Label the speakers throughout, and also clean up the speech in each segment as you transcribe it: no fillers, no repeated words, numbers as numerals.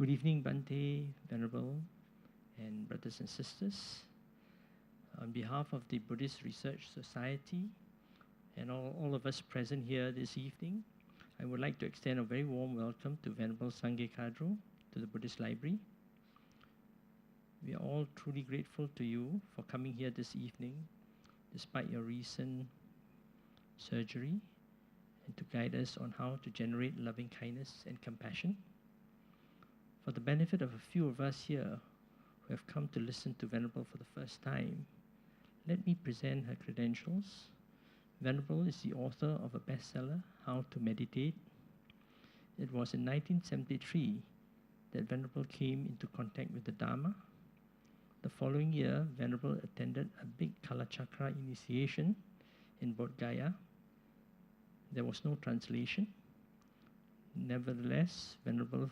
Speaker 1: Good evening, Bhante, Venerable, and brothers and sisters. On behalf of the Buddhist Research Society and all of us present here this evening, I would like to extend a very warm welcome to Venerable Sanye Khadro to the Buddhist Library. We are all truly grateful to you for coming here this evening, despite your recent surgery, and to guide us on how to generate loving kindness and compassion. For the benefit of a few of us here who have come to listen to Venerable for the first time, let me present her credentials. Venerable is the author of a bestseller, How to Meditate. It was in 1973 that Venerable came into contact with the Dharma. The following year, Venerable attended a big Kalachakra initiation in Bodh Gaya. There was no translation. Nevertheless, Venerable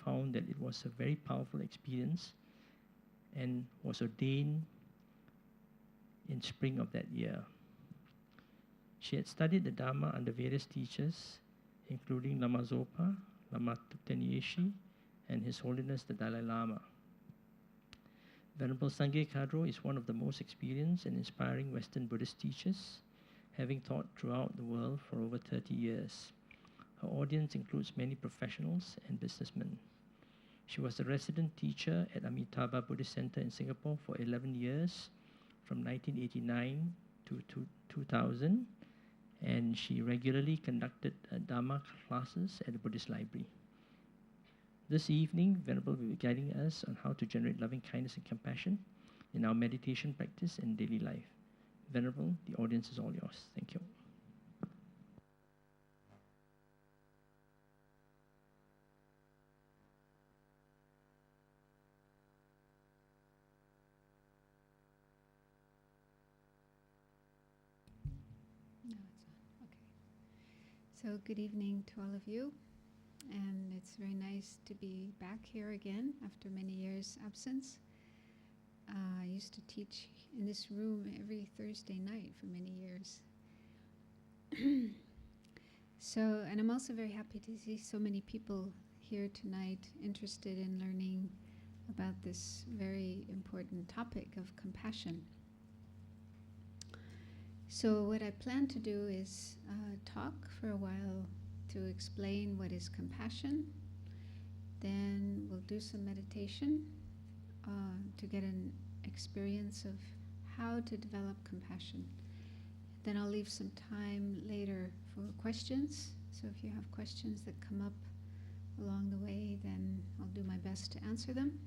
Speaker 1: found that it was a very powerful experience and was ordained in spring of that year. She had studied the Dharma under various teachers, including Lama Zopa, Lama Tupten and His Holiness the Dalai Lama. Venerable Sanye Khadro is one of the most experienced and inspiring Western Buddhist teachers, having taught throughout the world for over 30 years. Her audience includes many professionals and businessmen. She was a resident teacher at Amitabha Buddhist Center in Singapore for 11 years, from 1989 to 2000, and she regularly conducted Dharma classes at the Buddhist Library. This evening, Venerable will be guiding us on how to generate loving kindness and compassion in our meditation practice and daily life. Venerable, the audience is all yours. Thank you.
Speaker 2: No, it's on. Okay. So good evening to all of you. And it's very nice to be back here again after many years' absence. I used to teach in this room every Thursday night for many years. And I'm also very happy to see so many people here tonight interested in learning about this very important topic of compassion. So what I plan to do is talk for a while to explain what is compassion. Then we'll do some meditation to get an experience of how to develop compassion. Then I'll leave some time later for questions. So if you have questions that come up along the way, then I'll do my best to answer them.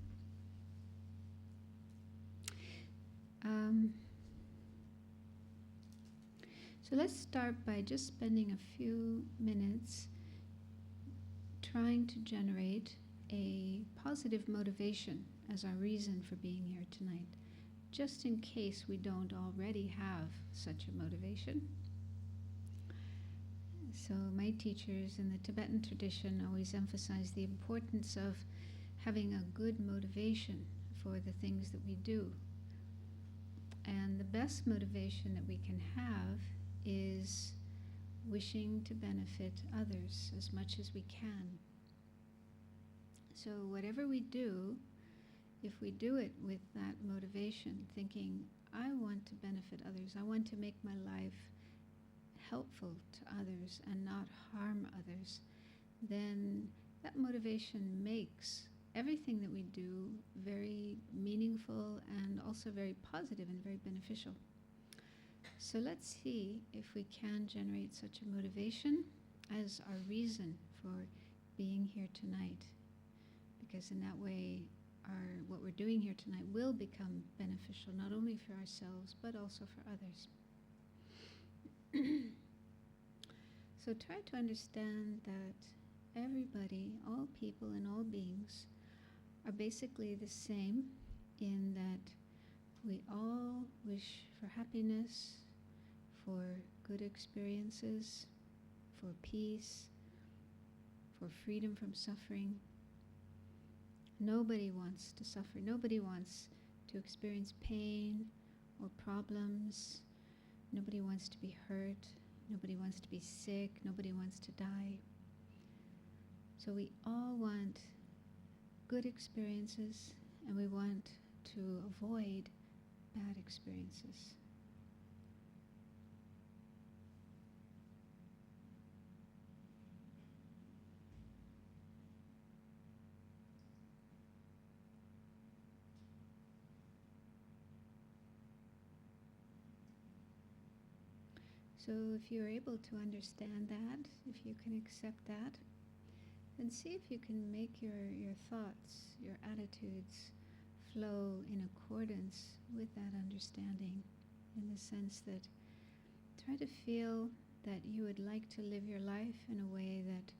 Speaker 2: So let's start by just spending a few minutes trying to generate a positive motivation as our reason for being here tonight, just in case we don't already have such a motivation. So my teachers in the Tibetan tradition always emphasize the importance of having a good motivation for the things that we do. And the best motivation that we can have is wishing to benefit others as much as we can. So whatever we do, if we do it with that motivation, thinking, I want to benefit others, I want to make my life helpful to others and not harm others, then that motivation makes everything that we do very meaningful and also very positive and very beneficial. So let's see if we can generate such a motivation as our reason for being here tonight. Because in that way, what we're doing here tonight will become beneficial, not only for ourselves, but also for others. So try to understand that everybody, all people and all beings, are basically the same in that we all wish for happiness, for good experiences, for peace, for freedom from suffering. Nobody wants to suffer. Nobody wants to experience pain or problems. Nobody wants to be hurt. Nobody wants to be sick. Nobody wants to die. So we all want good experiences, and we want to avoid bad experiences. So if you're able to understand that, if you can accept that, then see if you can make your thoughts, your attitudes flow in accordance with that understanding, in the sense that try to feel that you would like to live your life in a way that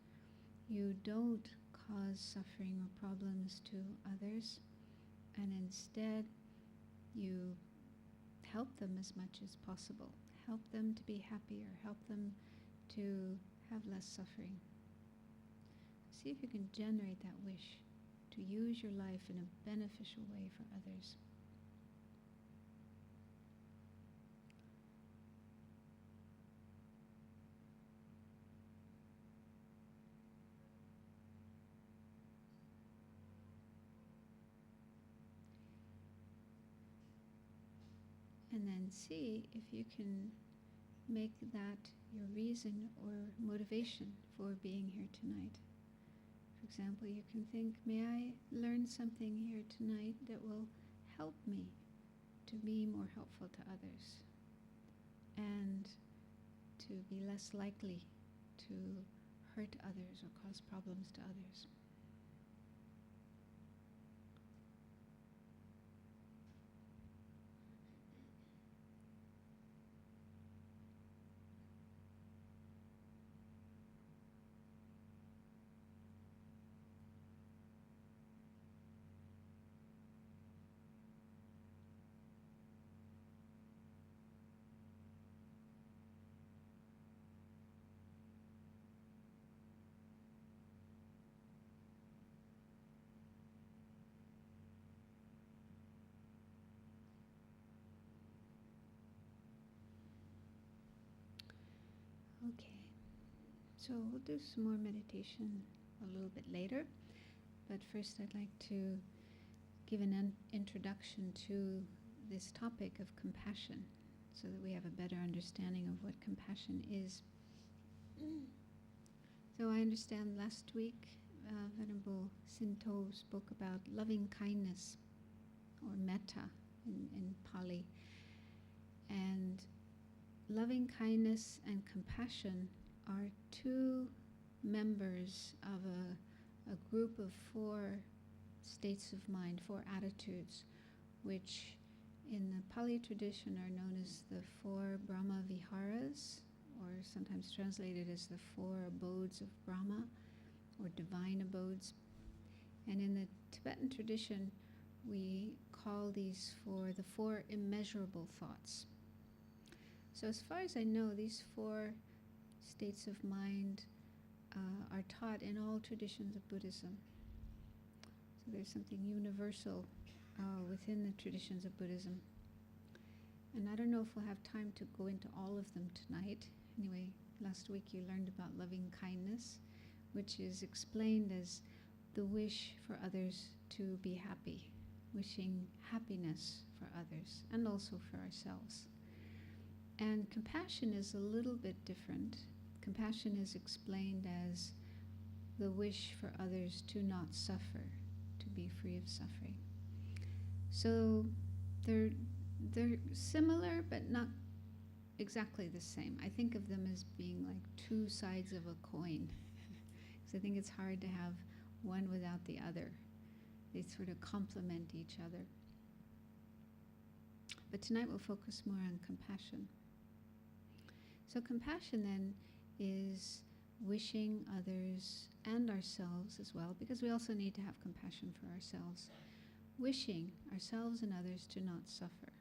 Speaker 2: you don't cause suffering or problems to others, and instead you help them as much as possible. Help them to be happier, help them to have less suffering. See if you can generate that wish to use your life in a beneficial way for others. And then see if you can make that your reason or motivation for being here tonight. For example, you can think, may I learn something here tonight that will help me to be more helpful to others and to be less likely to hurt others or cause problems to others. Okay, so we'll do some more meditation a little bit later, but first I'd like to give an introduction to this topic of compassion so that we have a better understanding of what compassion is. So I understand last week Venerable Sinto spoke about loving kindness, or metta in Pali, and loving kindness and compassion are two members of a group of 4 states of mind, 4 attitudes, which in the Pali tradition are known as the 4 Brahma Viharas, or sometimes translated as the 4 abodes of Brahma, or divine abodes. And in the Tibetan tradition, we call these the 4 immeasurable thoughts. So as far as I know, these 4 states of mind are taught in all traditions of Buddhism. So there's something universal within the traditions of Buddhism. And I don't know if we'll have time to go into all of them tonight. Anyway, last week you learned about loving kindness, which is explained as the wish for others to be happy, wishing happiness for others and also for ourselves. And compassion is a little bit different. Compassion is explained as the wish for others to not suffer, to be free of suffering. So they're similar, but not exactly the same. I think of them as being like 2 sides of a coin. Because I think it's hard to have one without the other. They sort of complement each other. But tonight we'll focus more on compassion. So compassion then is wishing others and ourselves as well, because we also need to have compassion for ourselves, wishing ourselves and others to not suffer.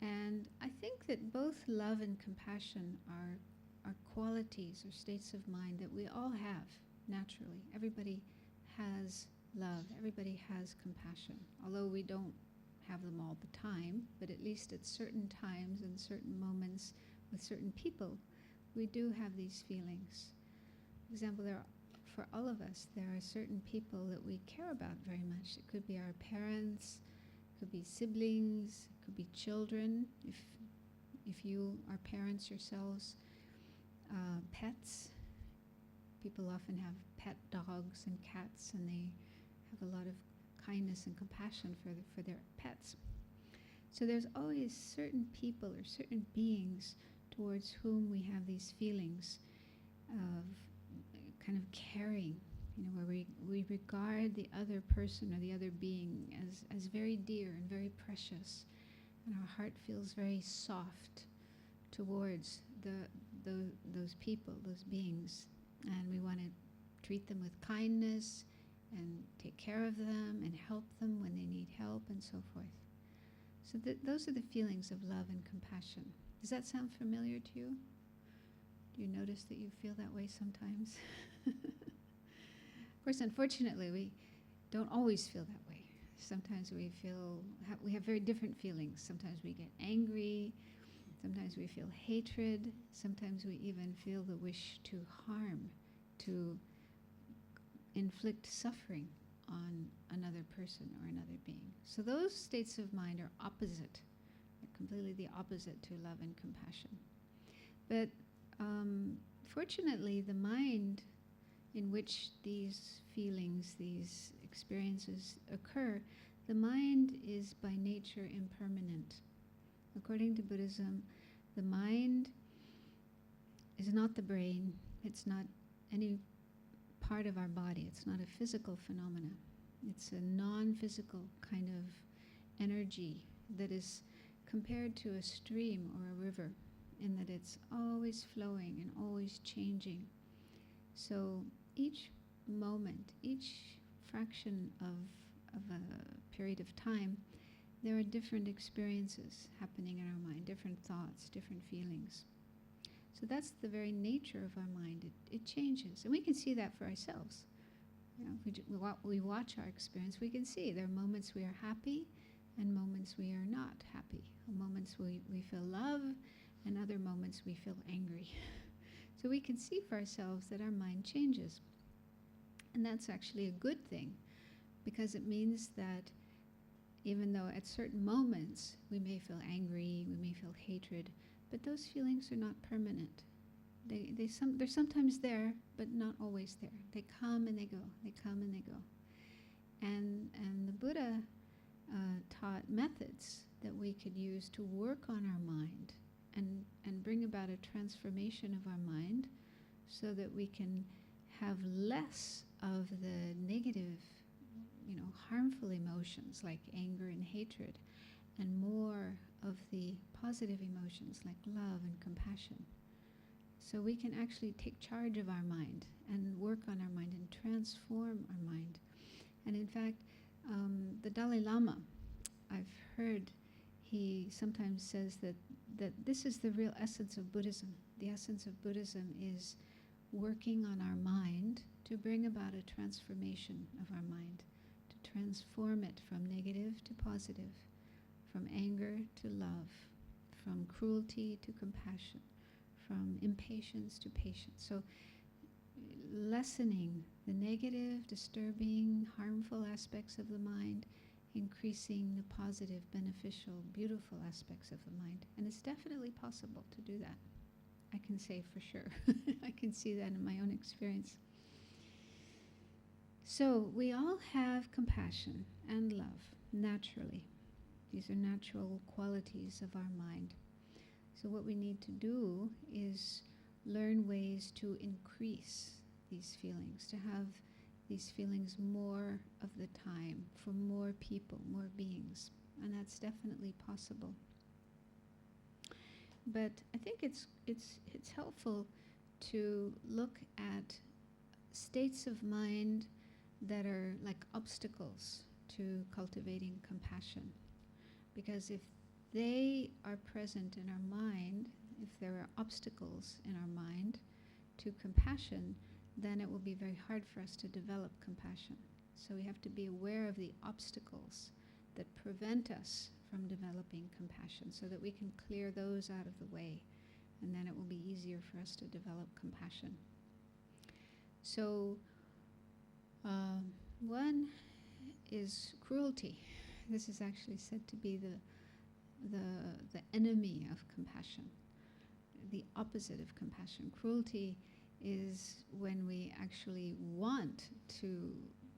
Speaker 2: And I think that both love and compassion are qualities or states of mind that we all have naturally. Everybody has love, everybody has compassion, although we don't have them all the time, but at least at certain times and certain moments with certain people, we do have these feelings. For example, there are for all of us, there are certain people that we care about very much. It could be our parents, it could be siblings, it could be children, if you are parents yourselves, pets. People often have pet dogs and cats, and they have a lot of kindness and compassion for their pets. So there's always certain people or certain beings towards whom we have these feelings of kind of caring, where we regard the other person or the other being as very dear and very precious, and our heart feels very soft towards those people, those beings, and we want to treat them with kindness and take care of them and help them when they need help and so forth. So those are the feelings of love and compassion. Does that sound familiar to you? Do you notice that you feel that way sometimes? Of course, unfortunately, we don't always feel that way. Sometimes we have very different feelings. Sometimes we get angry. Sometimes we feel hatred. Sometimes we even feel the wish to harm, to inflict suffering on another person or another being. So those states of mind are opposite. They're completely the opposite to love and compassion. But fortunately, the mind in which these feelings, these experiences occur, the mind is by nature impermanent. According to Buddhism, the mind is not the brain. It's not any part of our body. It's not a physical phenomena. It's a non-physical kind of energy that is compared to a stream or a river, in that it's always flowing and always changing. So each moment, each fraction of a period of time, there are different experiences happening in our mind, different thoughts, different feelings. So that's the very nature of our mind. It changes. And we can see that for ourselves. If we watch our experience, we can see there are moments we are happy and moments we are not happy. Moments we feel love and other moments we feel angry. So we can see for ourselves that our mind changes. And that's actually a good thing, because it means that even though at certain moments we may feel angry, we may feel hatred, but those feelings are not permanent. They're sometimes there, but not always there. They come and they go. They come and they go. And the Buddha taught methods that we could use to work on our mind and bring about a transformation of our mind, so that we can have less of the negative, harmful emotions like anger and hatred, and more of the positive emotions like love and compassion. So we can actually take charge of our mind and work on our mind and transform our mind. And in fact, the Dalai Lama, I've heard, he sometimes says that this is the real essence of Buddhism. The essence of Buddhism is working on our mind to bring about a transformation of our mind, to transform it from negative to positive, from anger to love, from cruelty to compassion, from impatience to patience. So lessening the negative, disturbing, harmful aspects of the mind, increasing the positive, beneficial, beautiful aspects of the mind. And it's definitely possible to do that. I can say for sure. I can see that in my own experience. So we all have compassion and love naturally. These are natural qualities of our mind. So what we need to do is learn ways to increase these feelings, to have these feelings more of the time for more people, more beings. And that's definitely possible. But I think it's helpful to look at states of mind that are like obstacles to cultivating compassion. Because if they are present in our mind, if there are obstacles in our mind to compassion, then it will be very hard for us to develop compassion. So we have to be aware of the obstacles that prevent us from developing compassion, so that we can clear those out of the way, and then it will be easier for us to develop compassion. So One is cruelty. This is actually said to be the enemy of compassion, the opposite of compassion. Cruelty is when we actually want to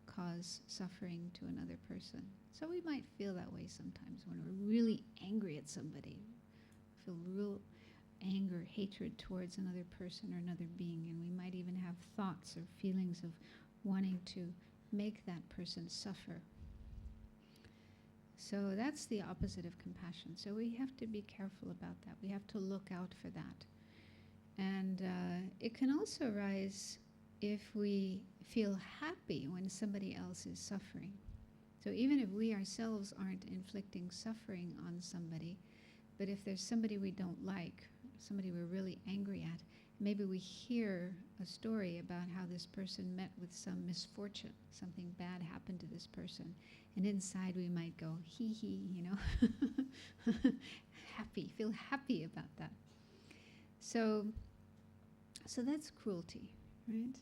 Speaker 2: cause suffering to another person. So we might feel that way sometimes when we're really angry at somebody, feel real anger, hatred towards another person or another being, and we might even have thoughts or feelings of wanting to make that person suffer. So that's the opposite of compassion. So we have to be careful about that. We have to look out for that. And it can also arise if we feel happy when somebody else is suffering. So even if we ourselves aren't inflicting suffering on somebody, but if there's somebody we don't like, somebody we're really angry at, maybe we hear a story about how this person met with some misfortune, something bad happened to this person, and inside we might go, hee hee, you know, happy, feel happy about that. So that's cruelty, right?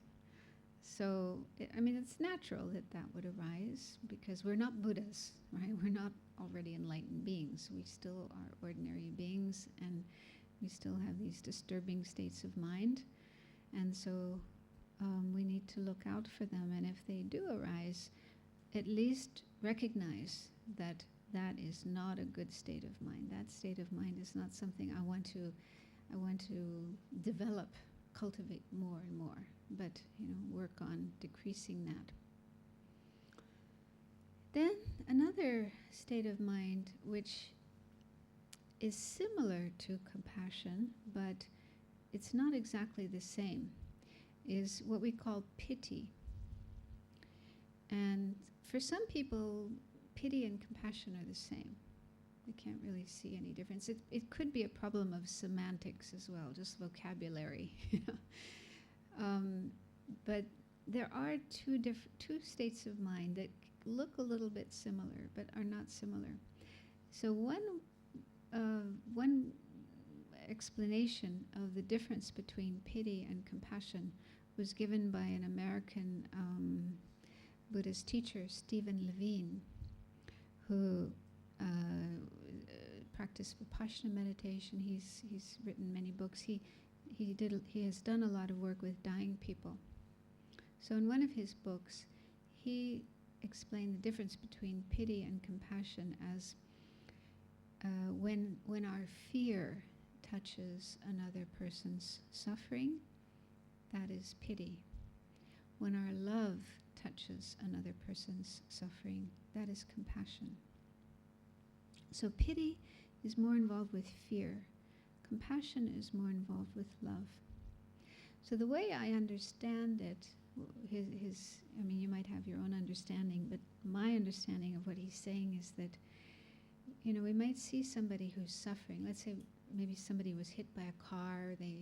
Speaker 2: So, I mean, it's natural that that would arise because we're not Buddhas, right? We're not already enlightened beings. We still are ordinary beings, and we still have these disturbing states of mind. And so we need to look out for them. And if they do arise, at least recognize that that is not a good state of mind. That state of mind is not something I want to develop, cultivate more and more, but work on decreasing that. Then another state of mind which is similar to compassion, but it's not exactly the same, is what we call pity. And for some people, pity and compassion are the same. We can't really see any difference. It could be a problem of semantics as well, just vocabulary. But there are two states of mind that look a little bit similar, but are not similar. So one explanation of the difference between pity and compassion was given by an American Buddhist teacher, Stephen Levine, who practiced Vipassana meditation. He's written many books. He has done a lot of work with dying people. So in one of his books, he explained the difference between pity and compassion as when our fear touches another person's suffering, that is pity. When our love touches another person's suffering, that is compassion. So pity is more involved with fear. Compassion is more involved with love. So the way I understand it, I mean, you might have your own understanding, but my understanding of what he's saying is that, we might see somebody who's suffering. Let's say maybe somebody was hit by a car, they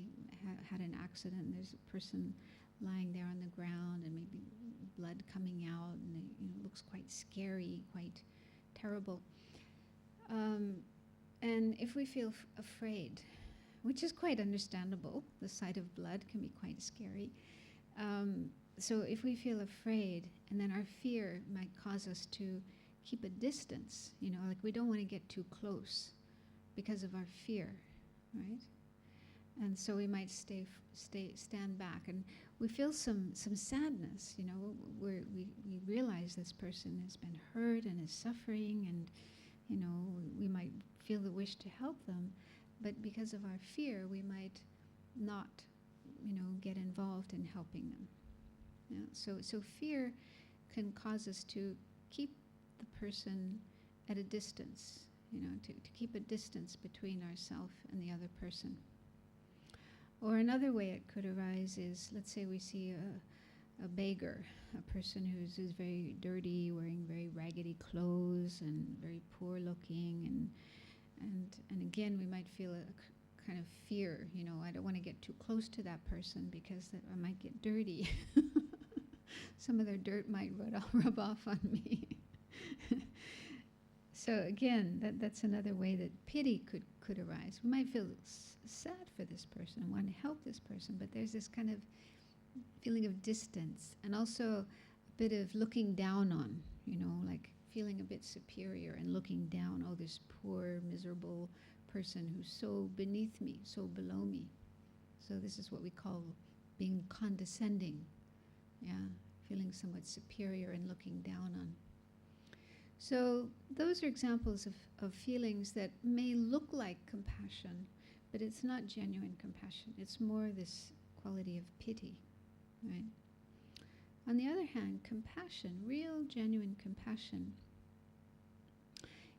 Speaker 2: had an accident, and there's a person lying there on the ground and maybe blood coming out, and it looks quite scary, quite terrible. And if we feel afraid, which is quite understandable, the sight of blood can be quite scary. So if we feel afraid, and then our fear might cause us to keep a distance, like we don't want to get too close because of our fear, right? And so we might stand back, and we feel some sadness, where we realize this person has been hurt and is suffering, and we might feel the wish to help them, but because of our fear, we might not, get involved in helping them. Yeah? So fear can cause us to keep the person at a distance, to keep a distance between ourselves and the other person. Or another way it could arise is, let's say we see a beggar, a person who's very dirty, wearing very raggedy clothes and very poor looking, and again we might feel a kind of fear, I don't want to get too close to that person because I might get dirty. Some of their dirt might rub off on me. So again, that's another way that pity could arise. We might feel sad for this person and want to help this person, but there's this kind of feeling of distance, and also a bit of looking down on, like feeling a bit superior and looking down, oh, this poor, miserable person who's so beneath me, so below me. So this is what we call being condescending, feeling somewhat superior and looking down on. So those are examples of feelings that may look like compassion, but it's not genuine compassion. It's more this quality of pity, right? On the other hand, compassion, real, genuine compassion,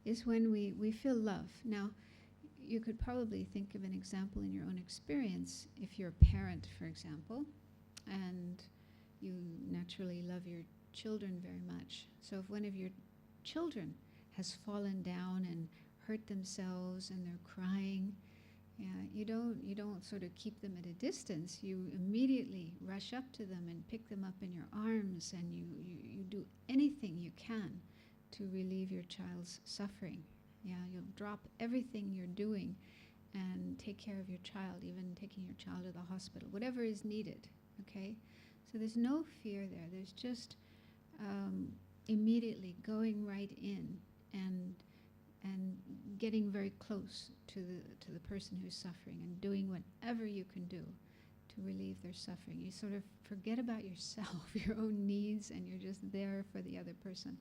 Speaker 2: is when we feel love. Now, you could probably think of an example in your own experience. If you're a parent, for example, and you naturally love your children very much. So if one of your children has fallen down and hurt themselves and they're crying, you don't sort of keep them at a distance. You immediately rush up to them and pick them up in your arms, and you do anything you can to relieve your child's suffering. You'll drop everything you're doing and take care of your child, even taking your child to the hospital, whatever is needed, okay? So there's no fear there. There's just immediately going right in and getting very close to the person who's suffering and doing whatever you can do to relieve their suffering. You sort of forget about yourself, your own needs, and you're just there for the other person.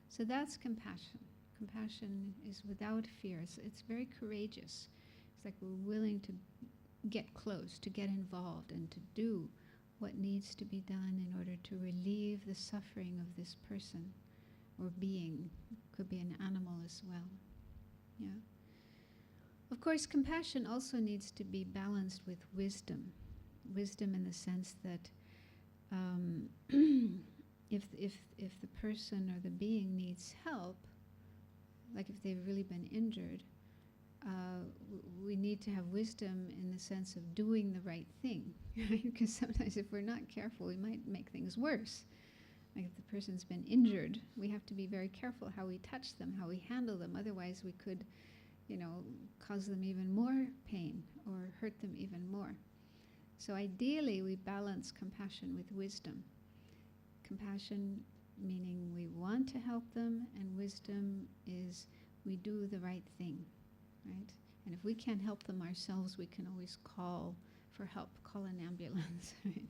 Speaker 2: So that's compassion. Compassion is without fear. It's very courageous. It's like we're willing to get close, to get involved, and to do what needs to be done in order to relieve the suffering of this person or being. Could be an animal as well. Of course, compassion also needs to be balanced with wisdom. Wisdom in the sense that if the person or the being needs help, like if they've really been injured, we need to have wisdom in the sense of doing the right thing. Because sometimes if we're not careful, we might make things worse. Like if the person's been injured, we have to be very careful how we touch them, how we handle them. Otherwise we could, cause them even more pain or hurt them even more. So ideally we balance compassion with wisdom. Compassion meaning we want to help them, and wisdom is we do the right thing, right? And if we can't help them ourselves, we can always call for help, call an ambulance, right?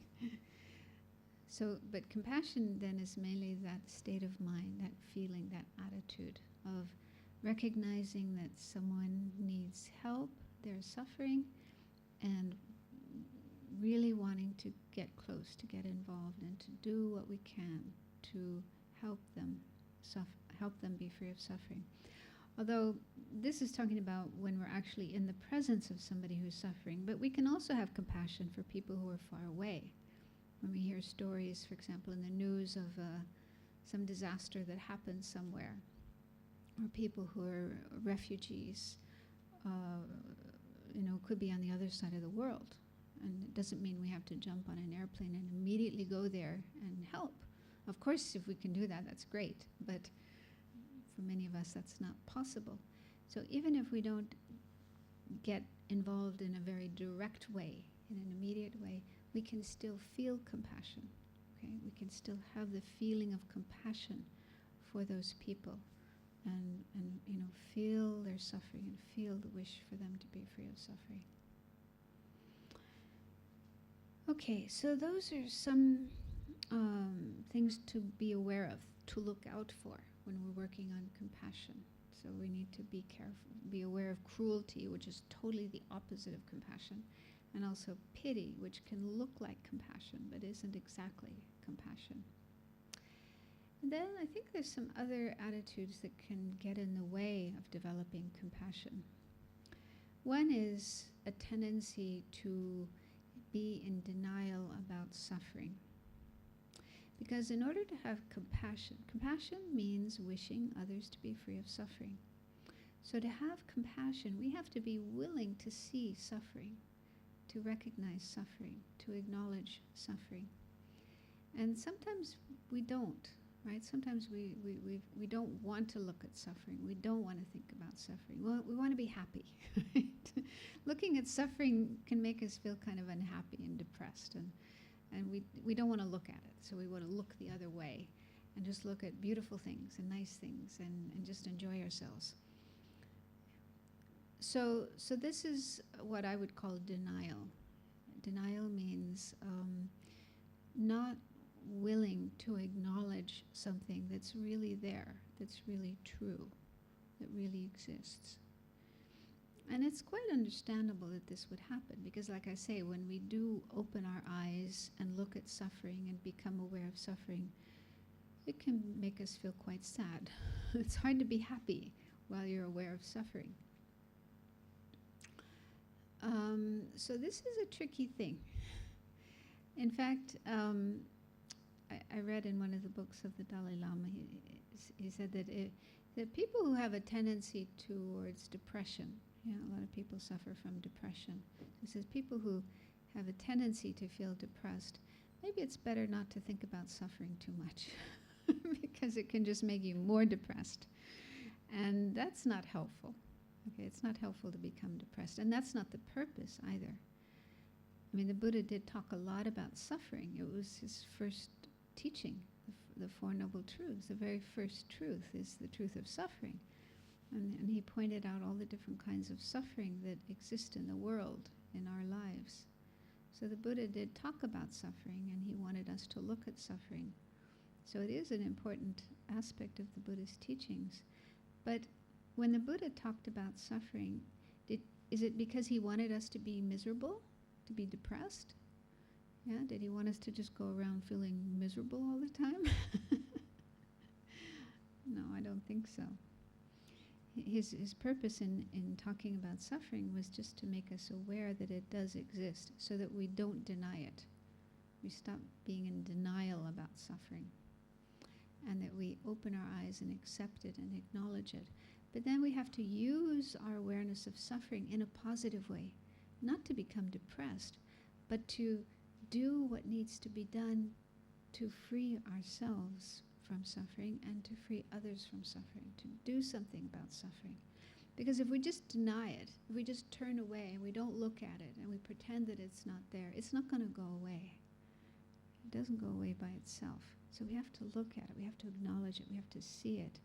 Speaker 2: So, but compassion then is mainly that state of mind, that feeling, that attitude of recognizing that someone needs help, they're suffering, and really wanting to get close, to get involved, and to do what we can to help them be free of suffering. Although this is talking about when we're actually in the presence of somebody who's suffering, but we can also have compassion for people who are far away. When we hear stories, for example, in the news of some disaster that happened somewhere, or people who are refugees, could be on the other side of the world. And it doesn't mean we have to jump on an airplane and immediately go there and help. Of course, if we can do that, that's great. But for many of us, that's not possible. So even if we don't get involved in a very direct way, in an immediate way, we can still feel compassion. Okay, we can still have the feeling of compassion for those people, and feel their suffering and feel the wish for them to be free of suffering. Okay, so those are some things to be aware of, to look out for when we're working on compassion. So we need to be careful, be aware of cruelty, which is totally the opposite of compassion, and also pity, which can look like compassion, but isn't exactly compassion. And then I think there's some other attitudes that can get in the way of developing compassion. One is a tendency to be in denial about suffering. Because in order to have compassion, compassion means wishing others to be free of suffering. So to have compassion, we have to be willing to see suffering, to recognize suffering, to acknowledge suffering. And sometimes we don't, right? Sometimes we don't want to look at suffering. We don't want to think about suffering. Well, we want to be happy, right? Looking at suffering can make us feel kind of unhappy and depressed. And And we don't want to look at it, so we want to look the other way and just look at beautiful things and nice things and just enjoy ourselves. So this is what I would call denial. Denial means not willing to acknowledge something that's really there, that's really true, that really exists. And it's quite understandable that this would happen, because like I say, when we do open our eyes and look at suffering and become aware of suffering, it can make us feel quite sad. It's hard to be happy while you're aware of suffering. So this is a tricky thing. In fact, I read in one of the books of the Dalai Lama, he said that people who have a tendency towards depression, a lot of people suffer from depression. He says people who have a tendency to feel depressed, maybe it's better not to think about suffering too much because it can just make you more depressed. And that's not helpful. Okay, it's not helpful to become depressed. And that's not the purpose either. I mean, the Buddha did talk a lot about suffering. It was his first teaching, the Four Noble Truths. The very first truth is the truth of suffering. And he pointed out all the different kinds of suffering that exist in the world, in our lives. So the Buddha did talk about suffering, and he wanted us to look at suffering. So it is an important aspect of the Buddhist teachings. But when the Buddha talked about suffering, is it because he wanted us to be miserable, to be depressed? Yeah, did he want us to just go around feeling miserable all the time? No, I don't think so. His purpose in talking about suffering was just to make us aware that it does exist, so that we don't deny it. We stop being in denial about suffering, and that we open our eyes and accept it and acknowledge it. But then we have to use our awareness of suffering in a positive way, not to become depressed, but to do what needs to be done to free ourselves from suffering and to free others from suffering, to do something about suffering. Because if we just deny it, if we just turn away and we don't look at it and we pretend that it's not there, it's not going to go away. It doesn't go away by itself. So we have to look at it, we have to acknowledge it, we have to see it,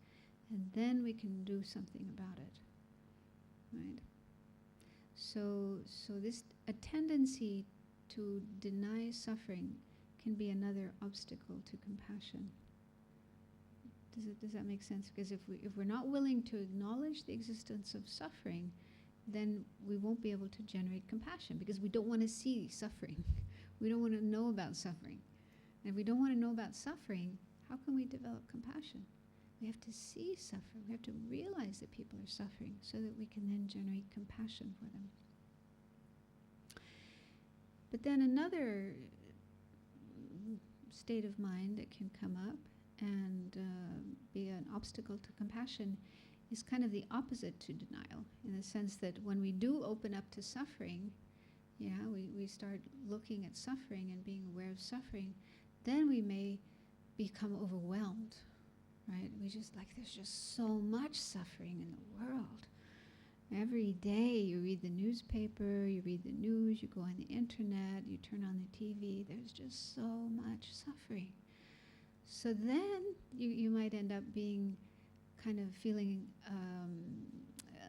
Speaker 2: and then we can do something about it, right? So this, a tendency to deny suffering can be another obstacle to compassion. Does that make sense? Because if we're not willing to acknowledge the existence of suffering, then we won't be able to generate compassion, because we don't want to see suffering. We don't want to know about suffering. And if we don't want to know about suffering, how can we develop compassion? We have to see suffering. We have to realize that people are suffering so that we can then generate compassion for them. But then another state of mind that can come up and be an obstacle to compassion is kind of the opposite to denial, in the sense that when we do open up to suffering, we start looking at suffering and being aware of suffering, then we may become overwhelmed, right? We just like, there's just so much suffering in the world. Every day you read the newspaper, you read the news, you go on the internet, you turn on the TV, there's just so much suffering. So then you might end up being kind of feeling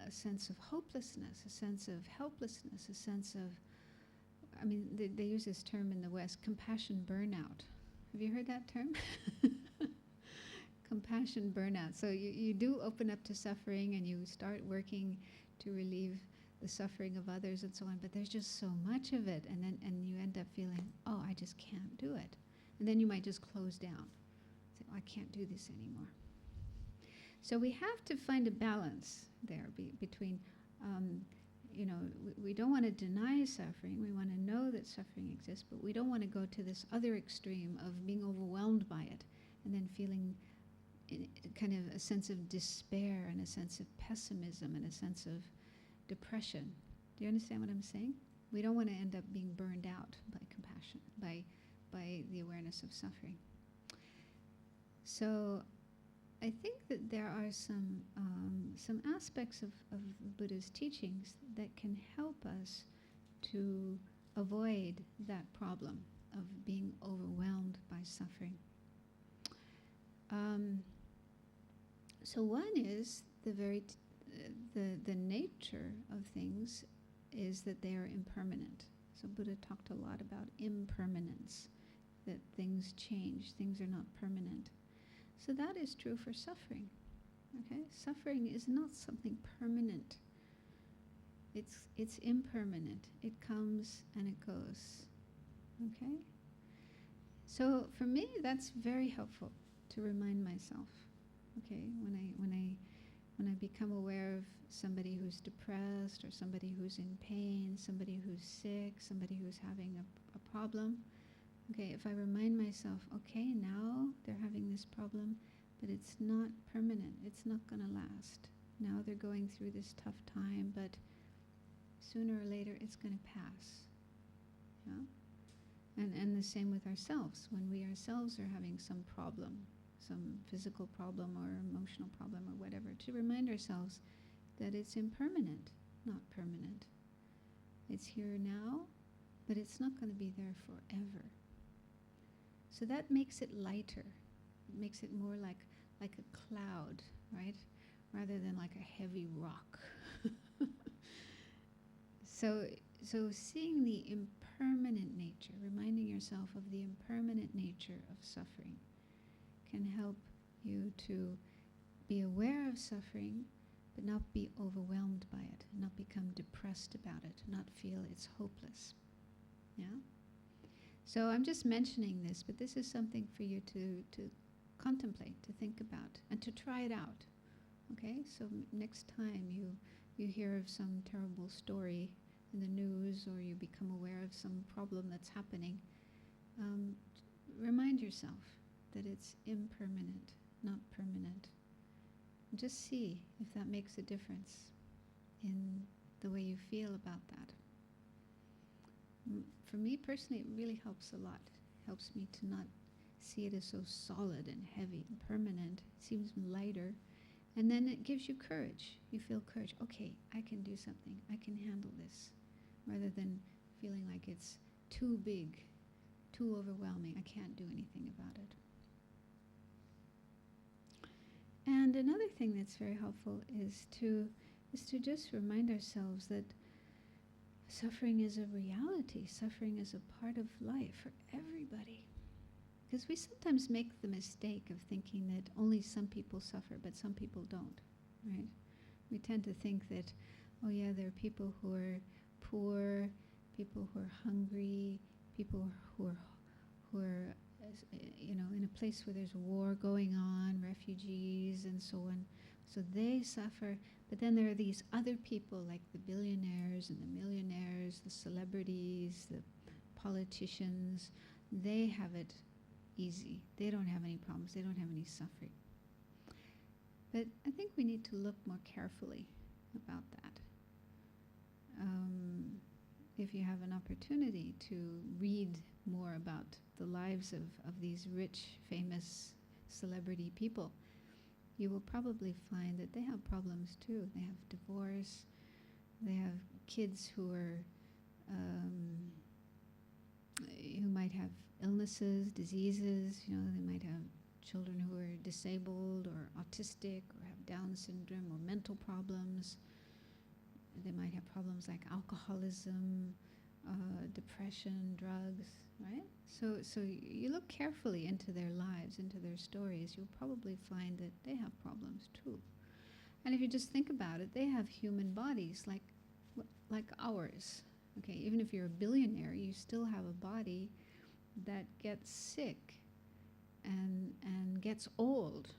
Speaker 2: a sense of hopelessness, a sense of helplessness, a sense of, I mean, they use this term in the West, compassion burnout. Have you heard that term? Compassion burnout. So you do open up to suffering and you start working to relieve the suffering of others and so on, but there's just so much of it, and you end up feeling, oh, I just can't do it. And then you might just close down. Say, oh, I can't do this anymore. So we have to find a balance there between, we don't want to deny suffering. We want to know that suffering exists, but we don't want to go to this other extreme of being overwhelmed by it and then feeling kind of a sense of despair and a sense of pessimism and a sense of depression. Do you understand what I'm saying? We don't want to end up being burned out by compassion, by the awareness of suffering. So I think that there are some aspects of Buddha's teachings that can help us to avoid that problem of being overwhelmed by suffering. So one is the nature of things is that they are impermanent. So Buddha talked a lot about impermanence, that things change, things are not permanent. So that is true for suffering. Okay, suffering is not something permanent. It's impermanent. It comes and it goes. Okay? So for me, that's very helpful to remind myself. Okay, when I become aware of somebody who's depressed or somebody who's in pain, somebody who's sick, somebody who's having a problem, okay, if I remind myself, okay, now they're having this problem, but it's not permanent, it's not going to last. Now they're going through this tough time, but sooner or later it's going to pass. Yeah? And the same with ourselves. When we ourselves are having some problem, some physical problem or emotional problem or whatever, to remind ourselves that it's impermanent, not permanent. It's here now, but it's not going to be there forever. So that makes it lighter. It makes it more like a cloud, right? Rather than like a heavy rock. So seeing the impermanent nature, reminding yourself of the impermanent nature of suffering, can help you to be aware of suffering, but not be overwhelmed by it, not become depressed about it, not feel it's hopeless. Yeah? So I'm just mentioning this, but this is something for you to contemplate, to think about, and to try it out. Okay? So next time you hear of some terrible story in the news, or you become aware of some problem that's happening, remind yourself that it's impermanent, not permanent. And just see if that makes a difference in the way you feel about that. For me personally, it really helps a lot. It helps me to not see it as so solid and heavy and permanent. It seems lighter. And then it gives you courage. You feel courage. Okay, I can do something. I can handle this. Rather than feeling like it's too big, too overwhelming. I can't do anything about it. And another thing that's very helpful is to just remind ourselves that suffering is a reality. Suffering is a part of life for everybody. Because we sometimes make the mistake of thinking that only some people suffer, but some people don't, right? We tend to think that, oh yeah, there are people who are poor, people who are hungry, people who are in a place where there's war going on, refugees and so on. So they suffer, but then there are these other people like the billionaires and the millionaires, the celebrities, the politicians. They have it easy. They don't have any problems. They don't have any suffering. But I think we need to look more carefully about that. If you have an opportunity to read more about the lives of these rich, famous celebrity people, you will probably find that they have problems too. They have divorce, they have kids who might have illnesses, diseases, they might have children who are disabled or autistic or have Down syndrome or mental problems. They might have problems like alcoholism, depression, drugs, right? So you look carefully into their lives, into their stories, you'll probably find that they have problems too. And if you just think about it, they have human bodies like ours. Okay, even if you're a billionaire, you still have a body that gets sick and gets old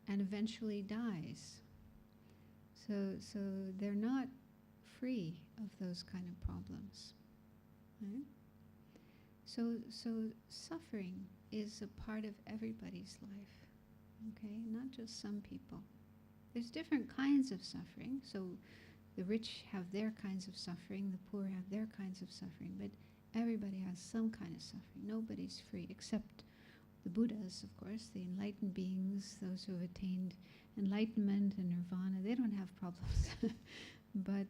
Speaker 2: and eventually dies. So they're not free of those kind of problems. Right? So suffering is a part of everybody's life, okay? Not just some people. There's different kinds of suffering. So the rich have their kinds of suffering, the poor have their kinds of suffering, but everybody has some kind of suffering. Nobody's free, except the Buddhas, of course, the enlightened beings, those who have attained enlightenment and nirvana. They don't have problems. But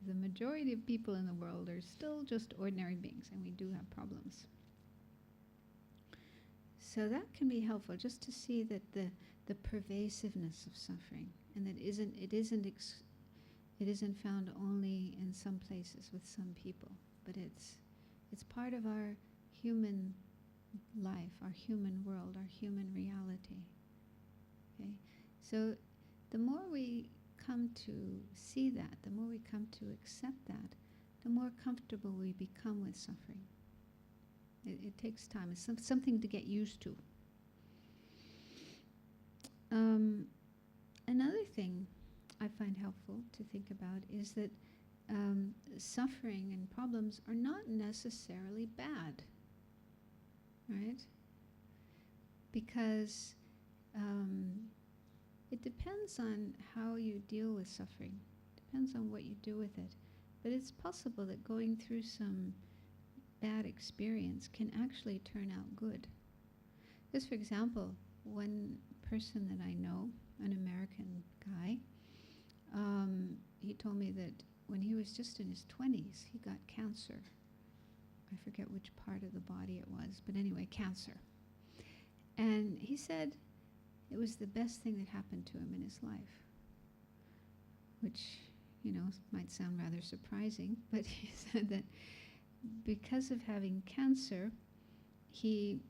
Speaker 2: the majority of people in the world are still just ordinary beings, and we do have problems. So that can be helpful, just to see that the pervasiveness of suffering, and that it isn't found only in some places with some people, but it's part of our human life, our human world, our human reality. Okay? So the more we come to see that, the more we come to accept that, the more comfortable we become with suffering. It takes time. It's something to get used to. Another thing I find helpful to think about is that suffering and problems are not necessarily bad, right? Because it depends on how you deal with suffering. Depends on what you do with it. But it's possible that going through some bad experience can actually turn out good. Just for example, one person that I know, an American guy, he told me that when he was just in his 20s, he got cancer. I forget which part of the body it was, but anyway, cancer. And he said it was the best thing that happened to him in his life, which, might sound rather surprising, but he said that because of having cancer, he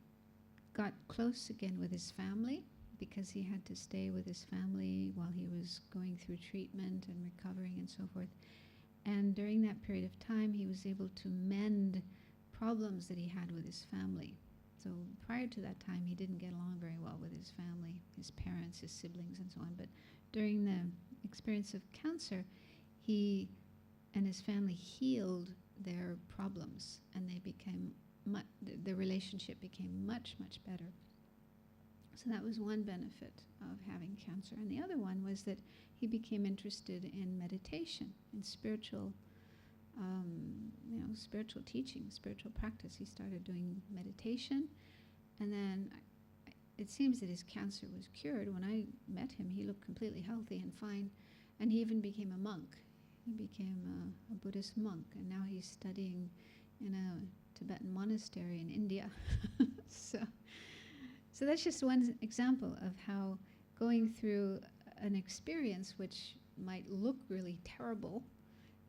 Speaker 2: got close again with his family, because he had to stay with his family while he was going through treatment and recovering and so forth. And during that period of time, he was able to mend problems that he had with his family. So prior to that time, he didn't get along very well with his family, his parents, his siblings, and so on. But during the experience of cancer, he and his family healed their problems, and they became the relationship became much, much better. So that was one benefit of having cancer. And the other one was that he became interested in meditation, in spiritual teaching, spiritual practice. He started doing meditation, and then it seems that his cancer was cured. When I met him, he looked completely healthy and fine, and he even became a monk. He became a Buddhist monk, and now he's studying in a Tibetan monastery in India. So that's just one example of how going through an experience which might look really terrible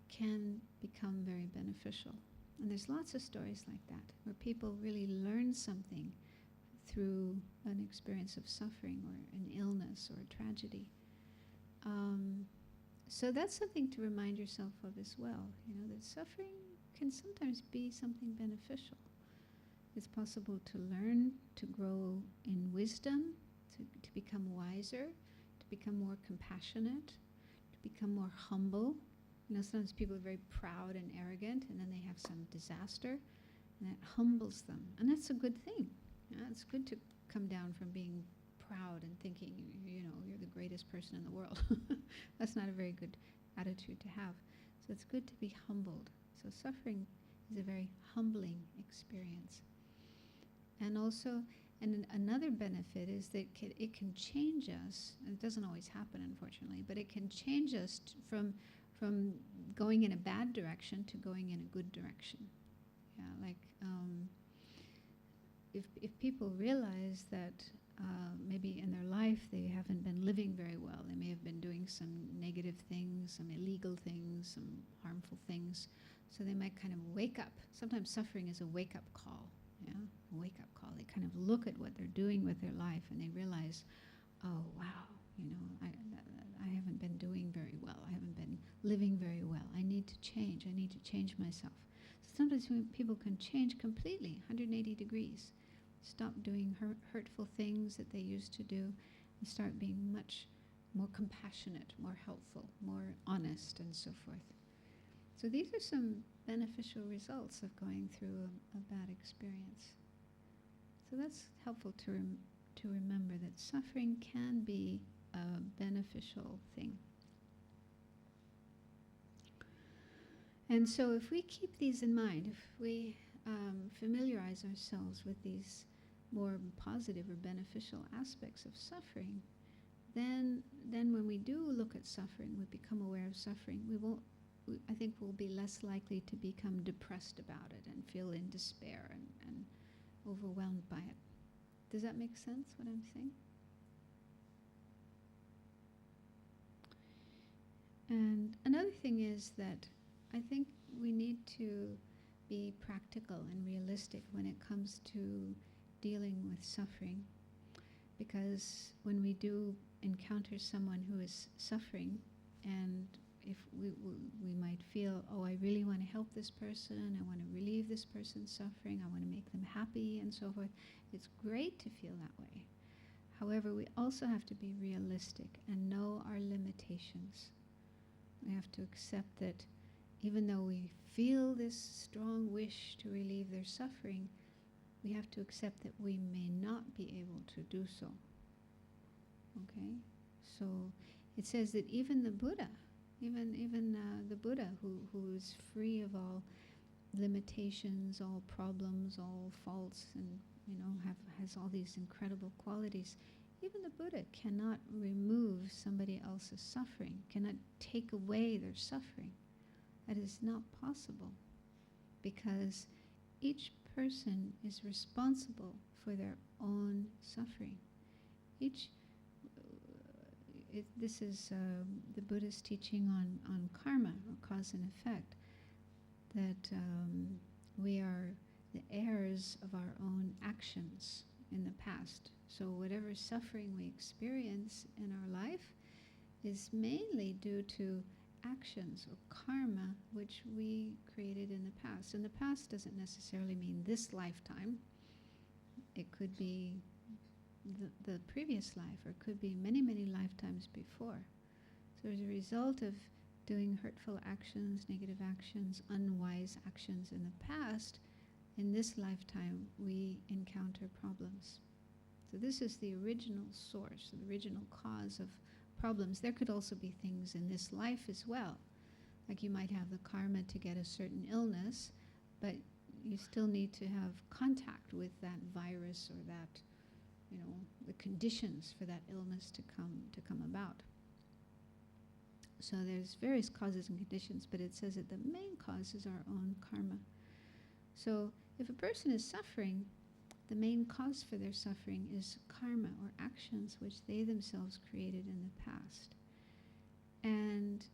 Speaker 2: can become very beneficial. And there's lots of stories like that, where people really learn something through an experience of suffering or an illness or a tragedy. So that's something to remind yourself of as well, that suffering can sometimes be something beneficial. It's possible to learn, to grow in wisdom, to become wiser, to become more compassionate, to become more humble. Sometimes people are very proud and arrogant, and then they have some disaster, and that humbles them. And that's a good thing. It's good to come down from being proud and thinking, you're the greatest person in the world. That's not a very good attitude to have. So it's good to be humbled. So suffering is a very humbling experience. And also, another benefit is that it can change us. It doesn't always happen, unfortunately, but it can change us from going in a bad direction to going in a good direction. If people realize that maybe in their life they haven't been living very well, they may have been doing some negative things, some illegal things, some harmful things, so they might kind of wake up. Sometimes suffering is a wake-up call. A wake-up call. They kind of look at what they're doing with their life, and they realize, oh, wow, I haven't been doing very well. I haven't been living very well. I need to change. I need to change myself. So sometimes people can change completely, 180 degrees. Stop doing hurtful things that they used to do, and start being much more compassionate, more helpful, more honest, and so forth. So these are some beneficial results of going through a bad experience. So that's helpful to remember that suffering can be a beneficial thing. And so if we keep these in mind, if we familiarize ourselves with these more positive or beneficial aspects of suffering, then when we do look at suffering, we become aware of suffering, I think we'll be less likely to become depressed about it and feel in despair and overwhelmed by it. Does that make sense, what I'm saying? And another thing is that I think we need to be practical and realistic when it comes to dealing with suffering, because when we do encounter someone who is suffering, and if we might feel, oh, I really want to help this person, I want to relieve this person's suffering, I want to make them happy and so forth. It's great to feel that way. However, we also have to be realistic and know our limitations. We have to accept that even though we feel this strong wish to relieve their suffering, we have to accept that we may not be able to do so. Okay? So it says that even the Buddha, the Buddha who is free of all limitations, all problems, all faults, and has all these incredible qualities, even the Buddha cannot remove somebody else's suffering, cannot take away their suffering. That is not possible, because each person is responsible for their own suffering. This is the Buddhist teaching on karma, or cause and effect, that we are the heirs of our own actions in the past. So whatever suffering we experience in our life is mainly due to actions or karma which we created in the past. And the past doesn't necessarily mean this lifetime. It could be the previous life, or it could be many, many lifetimes before. So as a result of doing hurtful actions, negative actions, unwise actions in the past, in this lifetime we encounter problems. So this is the original source, the original cause of problems. There could also be things in this life as well. Like you might have the karma to get a certain illness, but you still need to have contact with that virus or that, the conditions for that illness to come about. So there's various causes and conditions, but it says that the main cause is our own karma. So if a person is suffering, the main cause for their suffering is karma, or actions which they themselves created in the past. And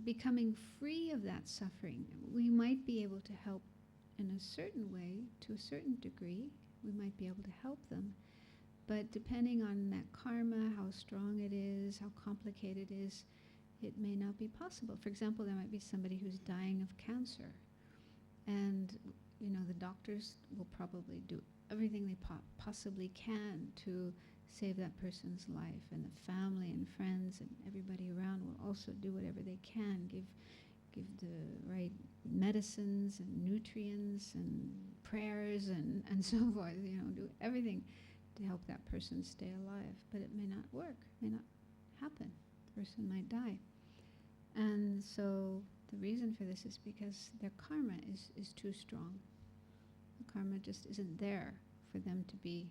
Speaker 2: becoming free of that suffering, we might be able to help in a certain way, to a certain degree. We might be able to help them. But depending on that karma, how strong it is, how complicated it is, it may not be possible. For example, there might be somebody who's dying of cancer. And the doctors will probably do everything they possibly can to save that person's life, and the family and friends and everybody around will also do whatever they can, give the right medicines and nutrients and prayers and so forth, do everything to help that person stay alive. But it may not work, may not happen. The person might die. And so the reason for this is because their karma is too strong. The karma just isn't there for them to be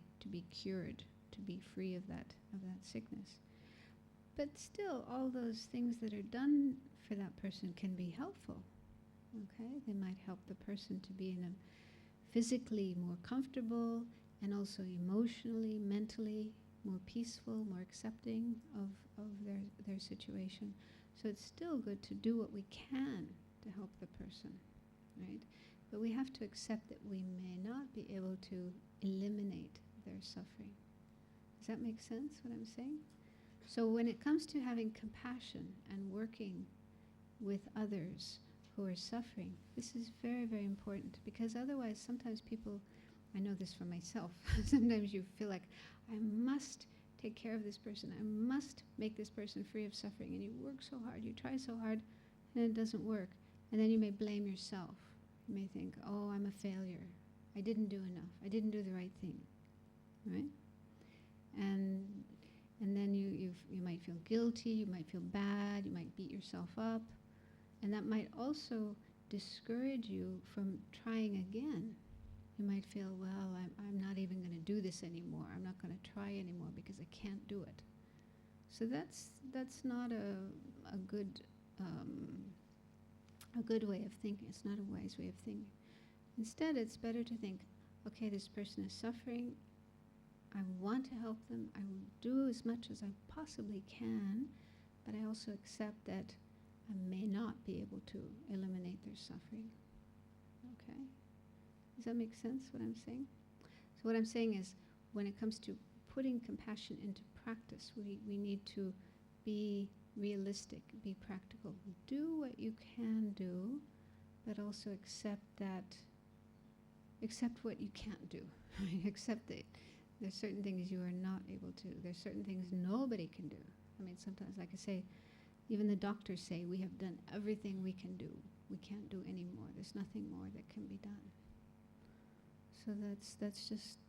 Speaker 2: cured, to be free of that sickness. But still, all those things that are done for that person can be helpful. Okay, they might help the person to be in a physically more comfortable, and also emotionally, mentally more peaceful, more accepting of their situation. So it's still good to do what we can to help the person, right? But we have to accept that we may not be able to eliminate their suffering. Does that make sense, what I'm saying? So when it comes to having compassion and working with others who are suffering, this is very, very important, because otherwise sometimes people, I know this for myself, sometimes you feel like, I must take care of this person, I must make this person free of suffering, and you work so hard, you try so hard, and it doesn't work. And then you may blame yourself. You may think, oh, I'm a failure, I didn't do enough, I didn't do the right thing, right? And then you might feel guilty, you might feel bad, you might beat yourself up, and that might also discourage you from trying again. You might feel, well, I'm not even going to do this anymore, I'm not going to try anymore because I can't do it. So that's not a good way of thinking. It's not a wise way of thinking. Instead, it's better to think, okay, this person is suffering. I want to help them. I will do as much as I possibly can, but I also accept that I may not be able to eliminate their suffering. Okay? Does that make sense, what I'm saying? So what I'm saying is, when it comes to putting compassion into practice, we need to be realistic, be practical. Do what you can do, but also accept what you can't do. Accept that there's certain things you are not able to. There's certain things nobody can do. I mean, sometimes, like I say, even the doctors say, we have done everything we can do. We can't do any more. There's nothing more that can be done. So that's just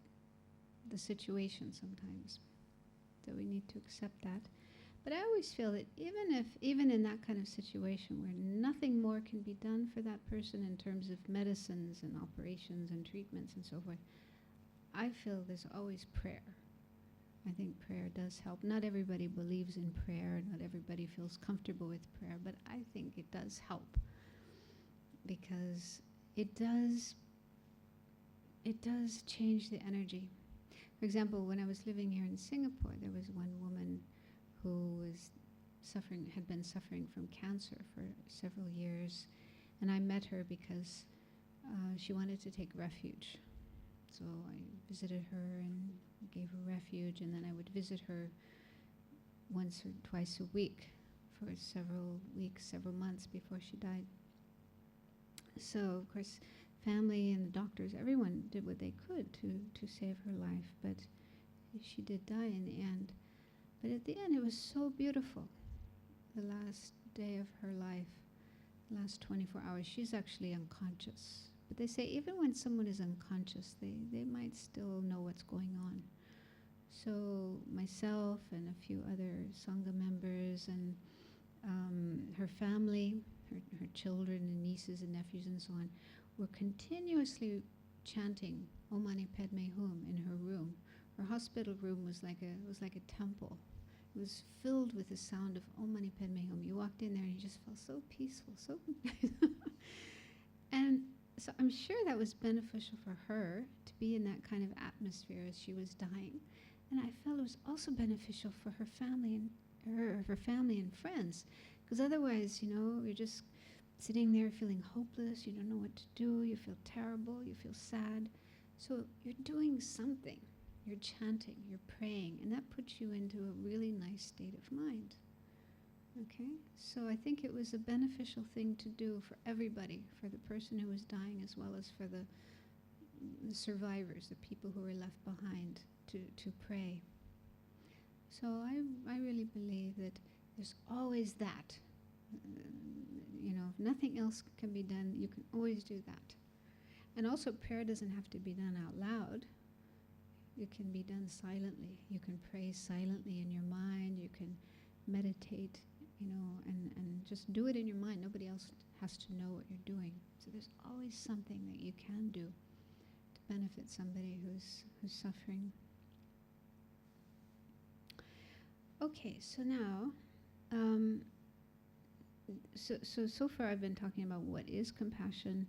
Speaker 2: the situation sometimes. So we need to accept that. But I always feel that even in that kind of situation where nothing more can be done for that person in terms of medicines and operations and treatments and so forth, I feel there's always prayer. I think prayer does help. Not everybody believes in prayer, not everybody feels comfortable with prayer, but I think it does help, because it does change the energy. For example, when I was living here in Singapore, there was one woman who had been suffering from cancer for several years, and I met her because she wanted to take refuge. So I visited her and gave her refuge, and then I would visit her once or twice a week for several weeks, several months before she died. So, of course, family and the doctors, everyone did what they could to save her life, but she did die in the end. But at the end, it was so beautiful. The last day of her life, the last 24 hours, she's actually unconscious. But they say even when someone is unconscious, they might still know what's going on. So myself and a few other Sangha members and her family, her children and nieces and nephews and so on, were continuously chanting Om Mani Padme Hum in her room. Her hospital room was like a temple. It was filled with the sound of Om Mani Padme Hum. You walked in there and you just felt so peaceful, so and so I'm sure that was beneficial for her to be in that kind of atmosphere as she was dying. And I felt it was also beneficial for her family and friends, because otherwise, you're just sitting there feeling hopeless. You don't know what to do. You feel terrible. You feel sad. So you're doing something. You're chanting. You're praying, and that puts you into a really nice state of mind. Okay, so I think it was a beneficial thing to do for everybody, for the person who was dying as well as for the survivors, the people who were left behind, to pray. So I really believe that there's always that. If nothing else can be done, you can always do that. And also, prayer doesn't have to be done out loud. It can be done silently. You can pray silently in your mind. You can meditate, and just do it in your mind. Nobody else has to know what you're doing. So there's always something that you can do to benefit somebody who's suffering. Okay, so now, so far I've been talking about what is compassion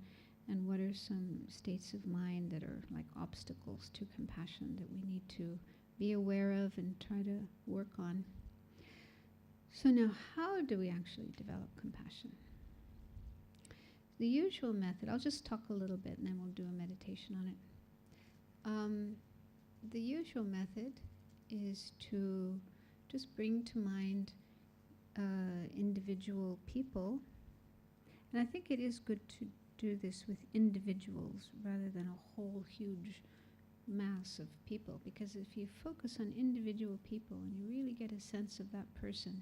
Speaker 2: and what are some states of mind that are like obstacles to compassion that we need to be aware of and try to work on. So now, how do we actually develop compassion? The usual method, I'll just talk a little bit and then we'll do a meditation on it. The usual method is to just bring to mind individual people. And I think it is good to do this with individuals rather than a whole huge mass of people, because if you focus on individual people and you really get a sense of that person,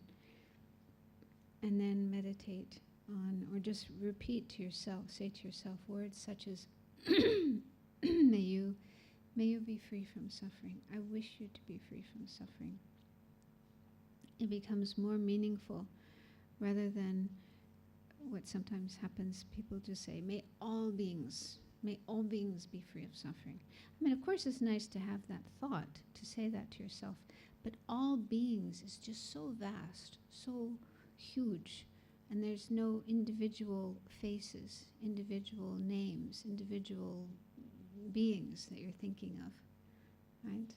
Speaker 2: and then meditate on, or just repeat to yourself, say to yourself words such as, may you be free from suffering. I wish you to be free from suffering. It becomes more meaningful rather than what sometimes happens. People just say, may all beings be free of suffering. I mean, of course it's nice to have that thought, to say that to yourself, but all beings is just so vast, so huge, and there's no individual faces, individual names, individual beings that you're thinking of, right?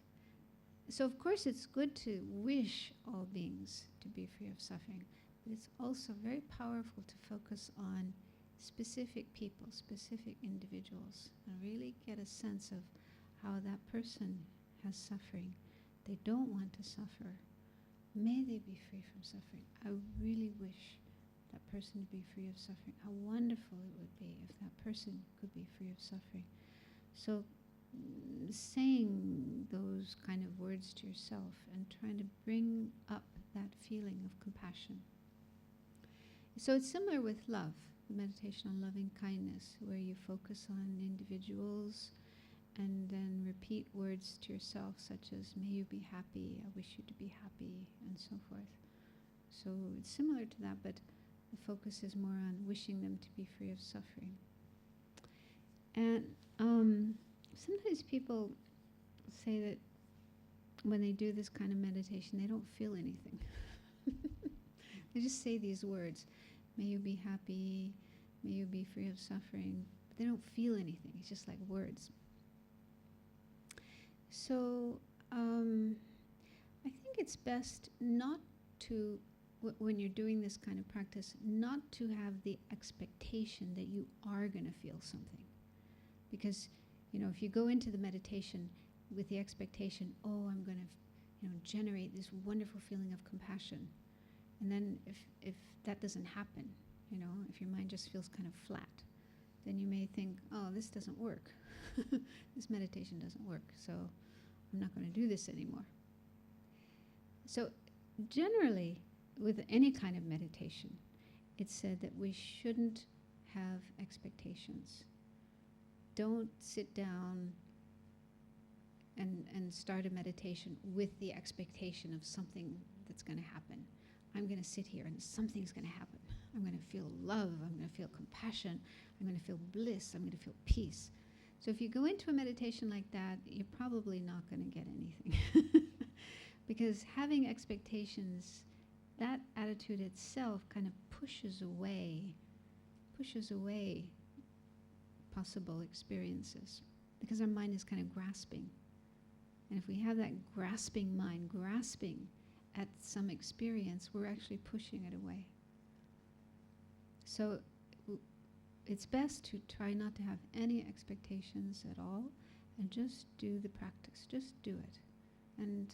Speaker 2: So of course it's good to wish all beings to be free of suffering, but it's also very powerful to focus on specific people, specific individuals, and really get a sense of how that person has suffering. They don't want to suffer. May they be free from suffering. I really wish that person to be free of suffering. How wonderful it would be if that person could be free of suffering. So saying those kind of words to yourself and trying to bring up that feeling of compassion. So it's similar with love, the meditation on loving kindness, where you focus on individuals and then repeat words to yourself such as, may you be happy, I wish you to be happy, and so forth. So it's similar to that, but the focus is more on wishing them to be free of suffering. And sometimes people say that when they do this kind of meditation, they don't feel anything. They just say these words, may you be happy, may you be free of suffering, but they don't feel anything. It's just like words. So I think it's best not to, when you're doing this kind of practice, not to have the expectation that you are going to feel something. Because, if you go into the meditation with the expectation, oh, I'm going to, generate this wonderful feeling of compassion. And then if that doesn't happen, if your mind just feels kind of flat, then you may think, oh, this doesn't work. This meditation doesn't work, so I'm not going to do this anymore. So generally, with any kind of meditation, it's said that we shouldn't have expectations. Don't sit down and start a meditation with the expectation of something that's going to happen. I'm going to sit here and something's going to happen. I'm going to feel love. I'm going to feel compassion. I'm going to feel bliss. I'm going to feel peace. So if you go into a meditation like that, you're probably not going to get anything. Because having expectations, that attitude itself kind of pushes away possible experiences. Because our mind is kind of grasping. And if we have that grasping mind, grasping at some experience, we're actually pushing it away. So it's best to try not to have any expectations at all and just do the practice. Just do it. And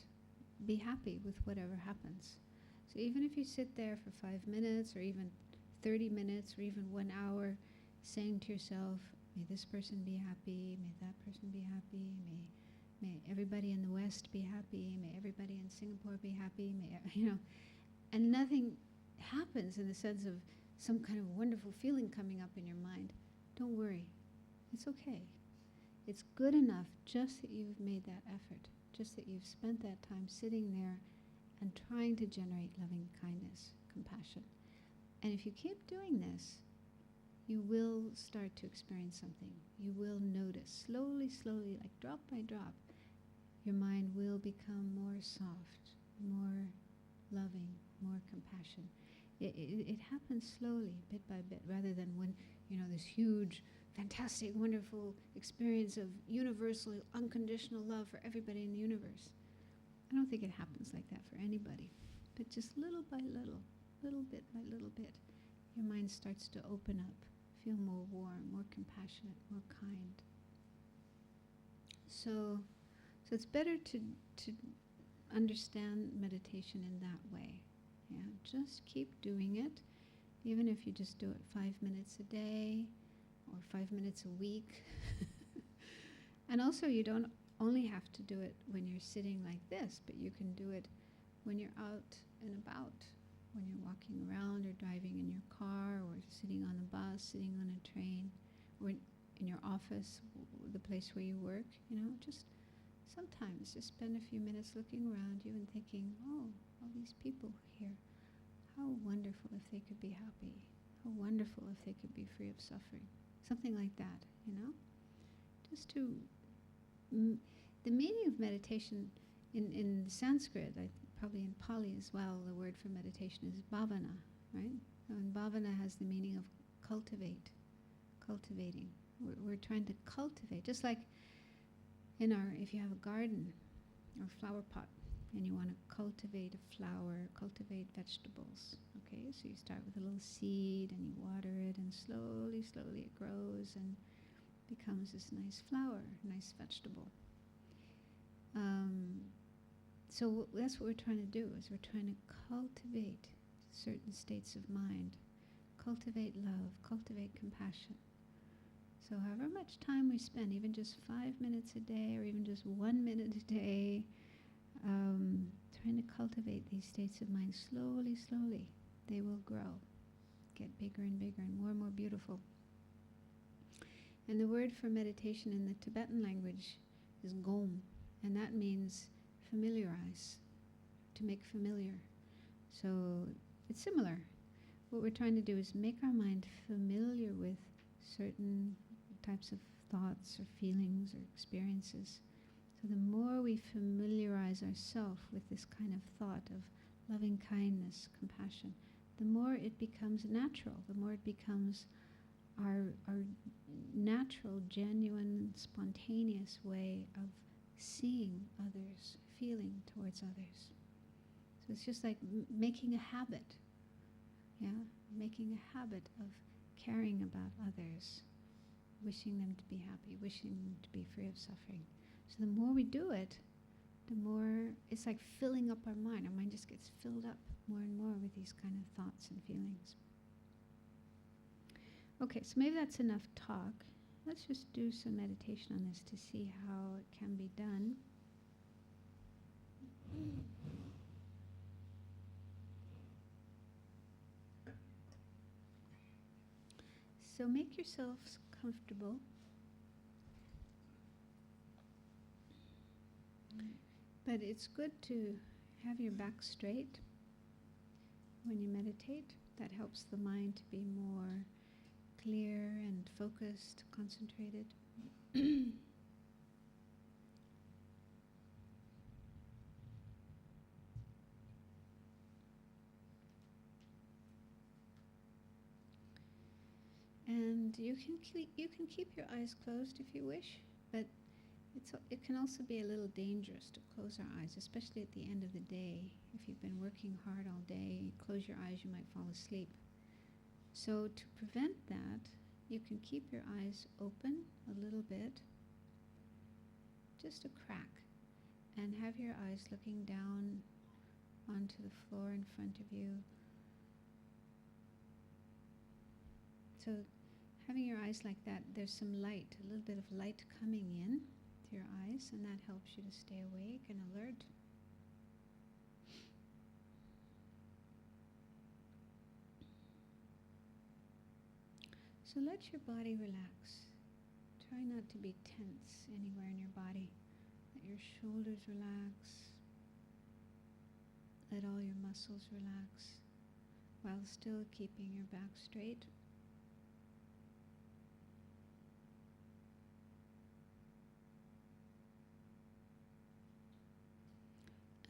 Speaker 2: be happy with whatever happens. So even if you sit there for 5 minutes or even 30 minutes or even 1 hour saying to yourself, may this person be happy, may that person be happy, may everybody in the West be happy, may everybody in Singapore be happy, and nothing happens in the sense of some kind of wonderful feeling coming up in your mind. Don't worry. It's okay. It's good enough just that you've made that effort, just that you've spent that time sitting there and trying to generate loving kindness, compassion. And if you keep doing this, you will start to experience something. You will notice, slowly, like drop by drop, your mind will become more soft, more loving, more compassion. It happens slowly, bit by bit, rather than when, this huge, fantastic, wonderful experience of universal, unconditional love for everybody in the universe. I don't think it happens like that for anybody. But just little by little bit by little bit, your mind starts to open up, feel more warm, more compassionate, more kind. So it's better to understand meditation in that way. Yeah, just keep doing it, even if you just do it 5 minutes a day or 5 minutes a week. And also, you don't only have to do it when you're sitting like this, but you can do it when you're out and about, when you're walking around or driving in your car or sitting on a bus, sitting on a train, or in your office, the place where you work, just sometimes just spend a few minutes looking around you and thinking, oh, all these people here, how wonderful if they could be happy, how wonderful if they could be free of suffering, something like that, just to, the meaning of meditation in Sanskrit, probably in Pali as well, the word for meditation is bhavana, right? And bhavana has the meaning of cultivating. We're trying to cultivate, just like if you have a garden or flower pot and you want to cultivate a flower, cultivate vegetables, okay? So you start with a little seed and you water it, and slowly, slowly it grows and becomes this nice flower, nice vegetable. So that's what we're trying to do, is we're trying to cultivate certain states of mind, cultivate love, cultivate compassion. So however much time we spend, even just 5 minutes a day or even just 1 minute a day, trying to cultivate these states of mind slowly, slowly, they will grow, get bigger and bigger and more beautiful. And the word for meditation in the Tibetan language is gom, and that means familiarize, to make familiar. So it's similar. What we're trying to do is make our mind familiar with certain types of thoughts or feelings or experiences. So the more we familiarize ourselves with this kind of thought of loving kindness, compassion, the more it becomes natural, the more it becomes our natural, genuine, spontaneous way of seeing others, feeling towards others. So it's just like making a habit, making a habit of caring about others, wishing them to be happy, wishing them to be free of suffering. So the more we do it, the more it's like filling up our mind. Our mind just gets filled up more and more with these kind of thoughts and feelings. Okay, so maybe that's enough talk. Let's just do some meditation on this to see how it can be done. So make yourselves comfortable. But it's good to have your back straight when you meditate. That helps the mind to be more clear and focused, concentrated. And you can keep your eyes closed if you wish, but it can also be a little dangerous to close our eyes, especially at the end of the day. If you've been working hard all day, close your eyes, you might fall asleep. So to prevent that, you can keep your eyes open a little bit, just a crack, and have your eyes looking down onto the floor in front of you. So having your eyes like that, there's some light, a little bit of light coming in to your eyes, and that helps you to stay awake and alert. So let your body relax. Try not to be tense anywhere in your body. Let your shoulders relax. Let all your muscles relax while still keeping your back straight.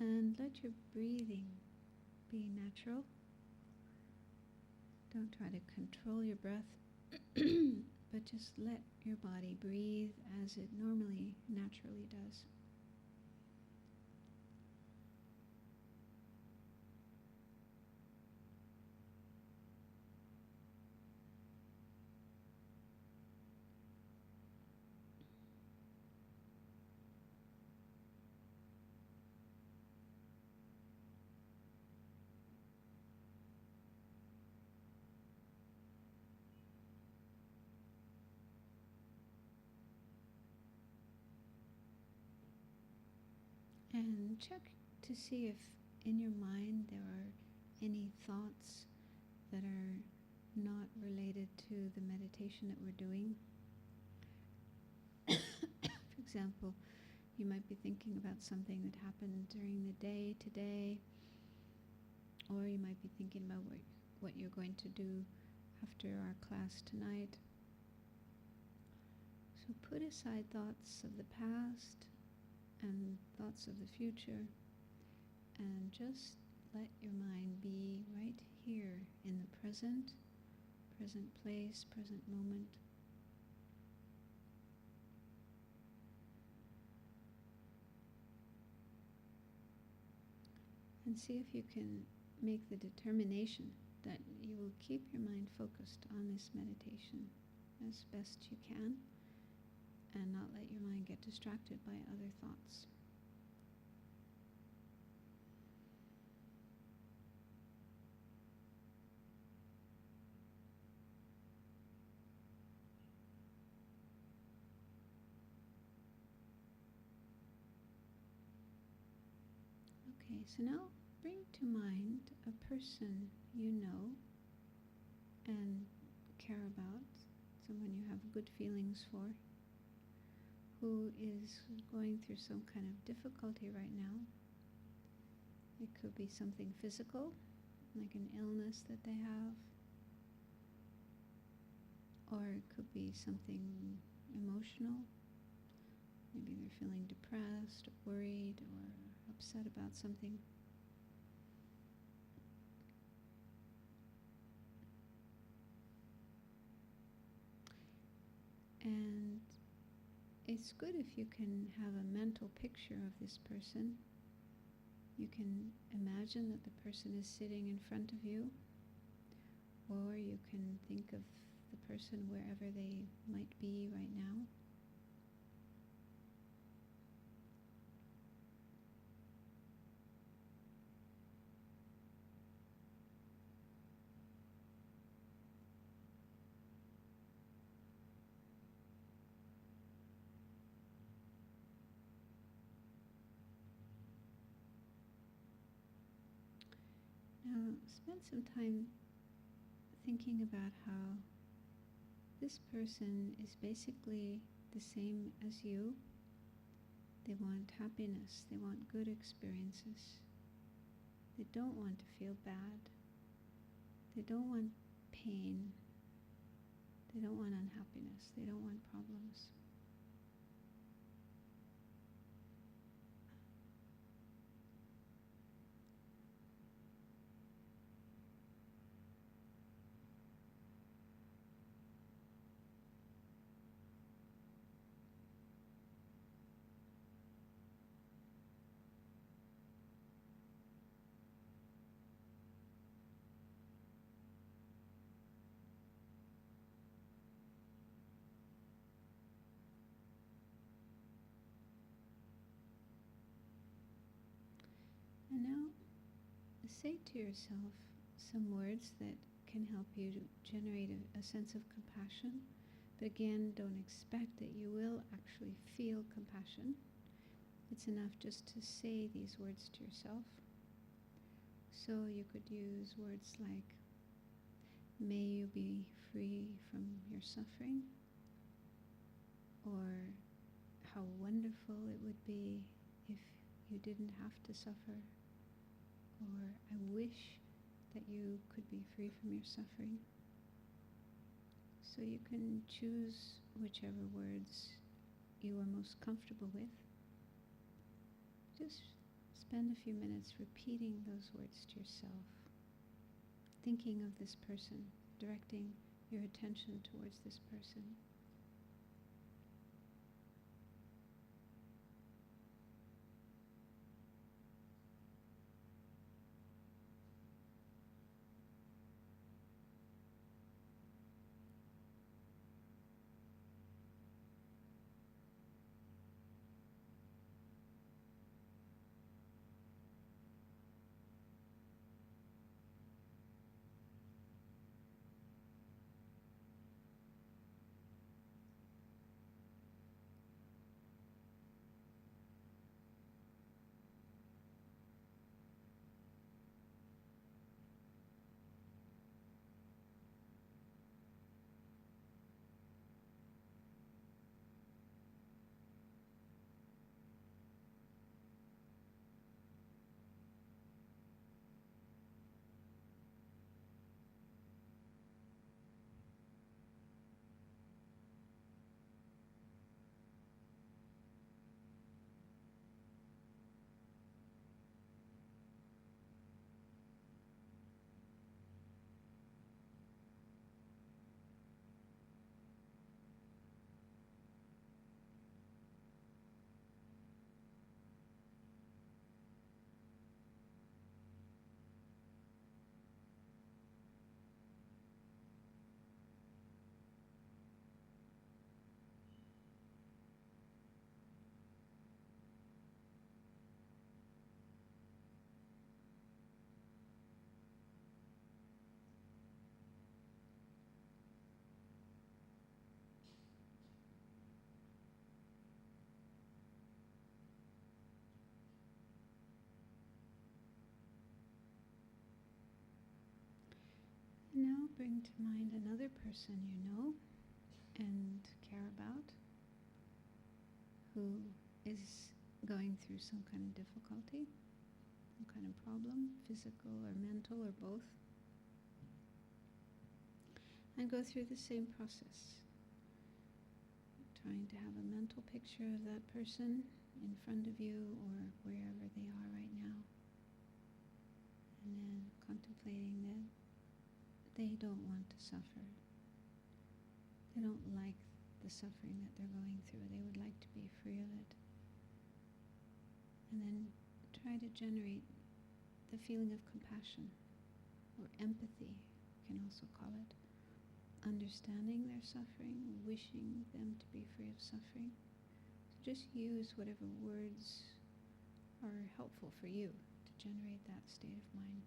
Speaker 2: And let your breathing be natural. Don't try to control your breath, but just let your body breathe as it normally, naturally does. And check to see if in your mind there are any thoughts that are not related to the meditation that we're doing. For example, you might be thinking about something that happened during the day today, or you might be thinking about what you're going to do after our class tonight. So put aside thoughts of the past and thoughts of the future, and just let your mind be right here in the present place, present moment. And see if you can make the determination that you will keep your mind focused on this meditation as best you can and not let your mind get distracted by other thoughts. Okay, so now bring to mind a person you know and care about, someone you have good feelings for, who is going through some kind of difficulty right now. It could be something physical, like an illness that they have, or it could be something emotional. Maybe they're feeling depressed, or worried, or upset about something. And it's good if you can have a mental picture of this person. You can imagine that the person is sitting in front of you, or you can think of the person wherever they might be right now. Now, spend some time thinking about how this person is basically the same as you. They want happiness, they want good experiences. They don't want to feel bad. They don't want pain. They don't want unhappiness. They don't want problems. And now say to yourself some words that can help you to generate a sense of compassion. But again, don't expect that you will actually feel compassion. It's enough just to say these words to yourself. So you could use words like, may you be free from your suffering, or how wonderful it would be if you didn't have to suffer, or I wish that you could be free from your suffering. So you can choose whichever words you are most comfortable with. Just spend a few minutes repeating those words to yourself, thinking of this person, directing your attention towards this person. bring to mind another person you know and care about who is going through some kind of difficulty, some kind of problem, physical or mental or both. And go through the same process, trying to have a mental picture of that person in front of you or wherever they are right now. And then contemplating that they don't want to suffer. They don't like the suffering that they're going through. They would like to be free of it. And then try to generate the feeling of compassion or empathy, you can also call it. Understanding their suffering, wishing them to be free of suffering. So just use whatever words are helpful for you to generate that state of mind.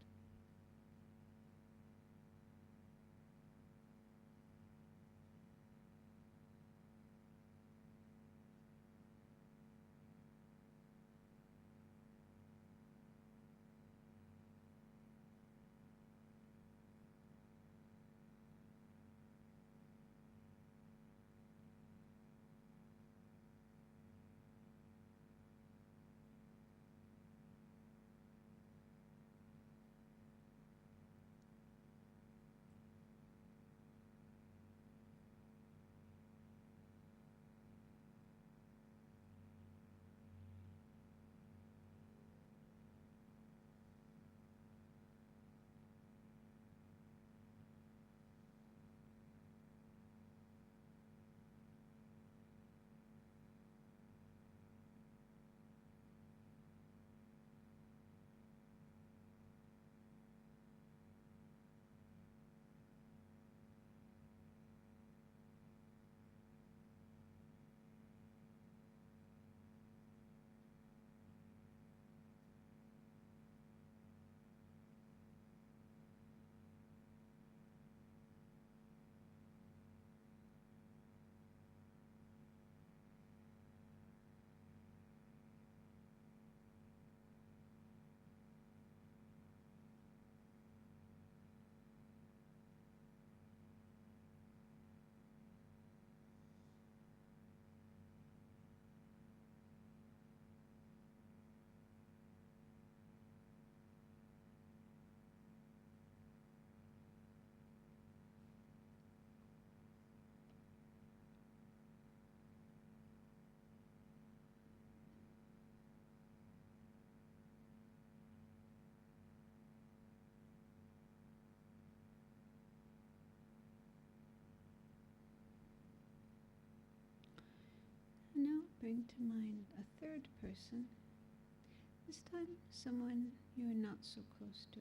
Speaker 2: Now bring to mind a third person, this time someone you are not so close to,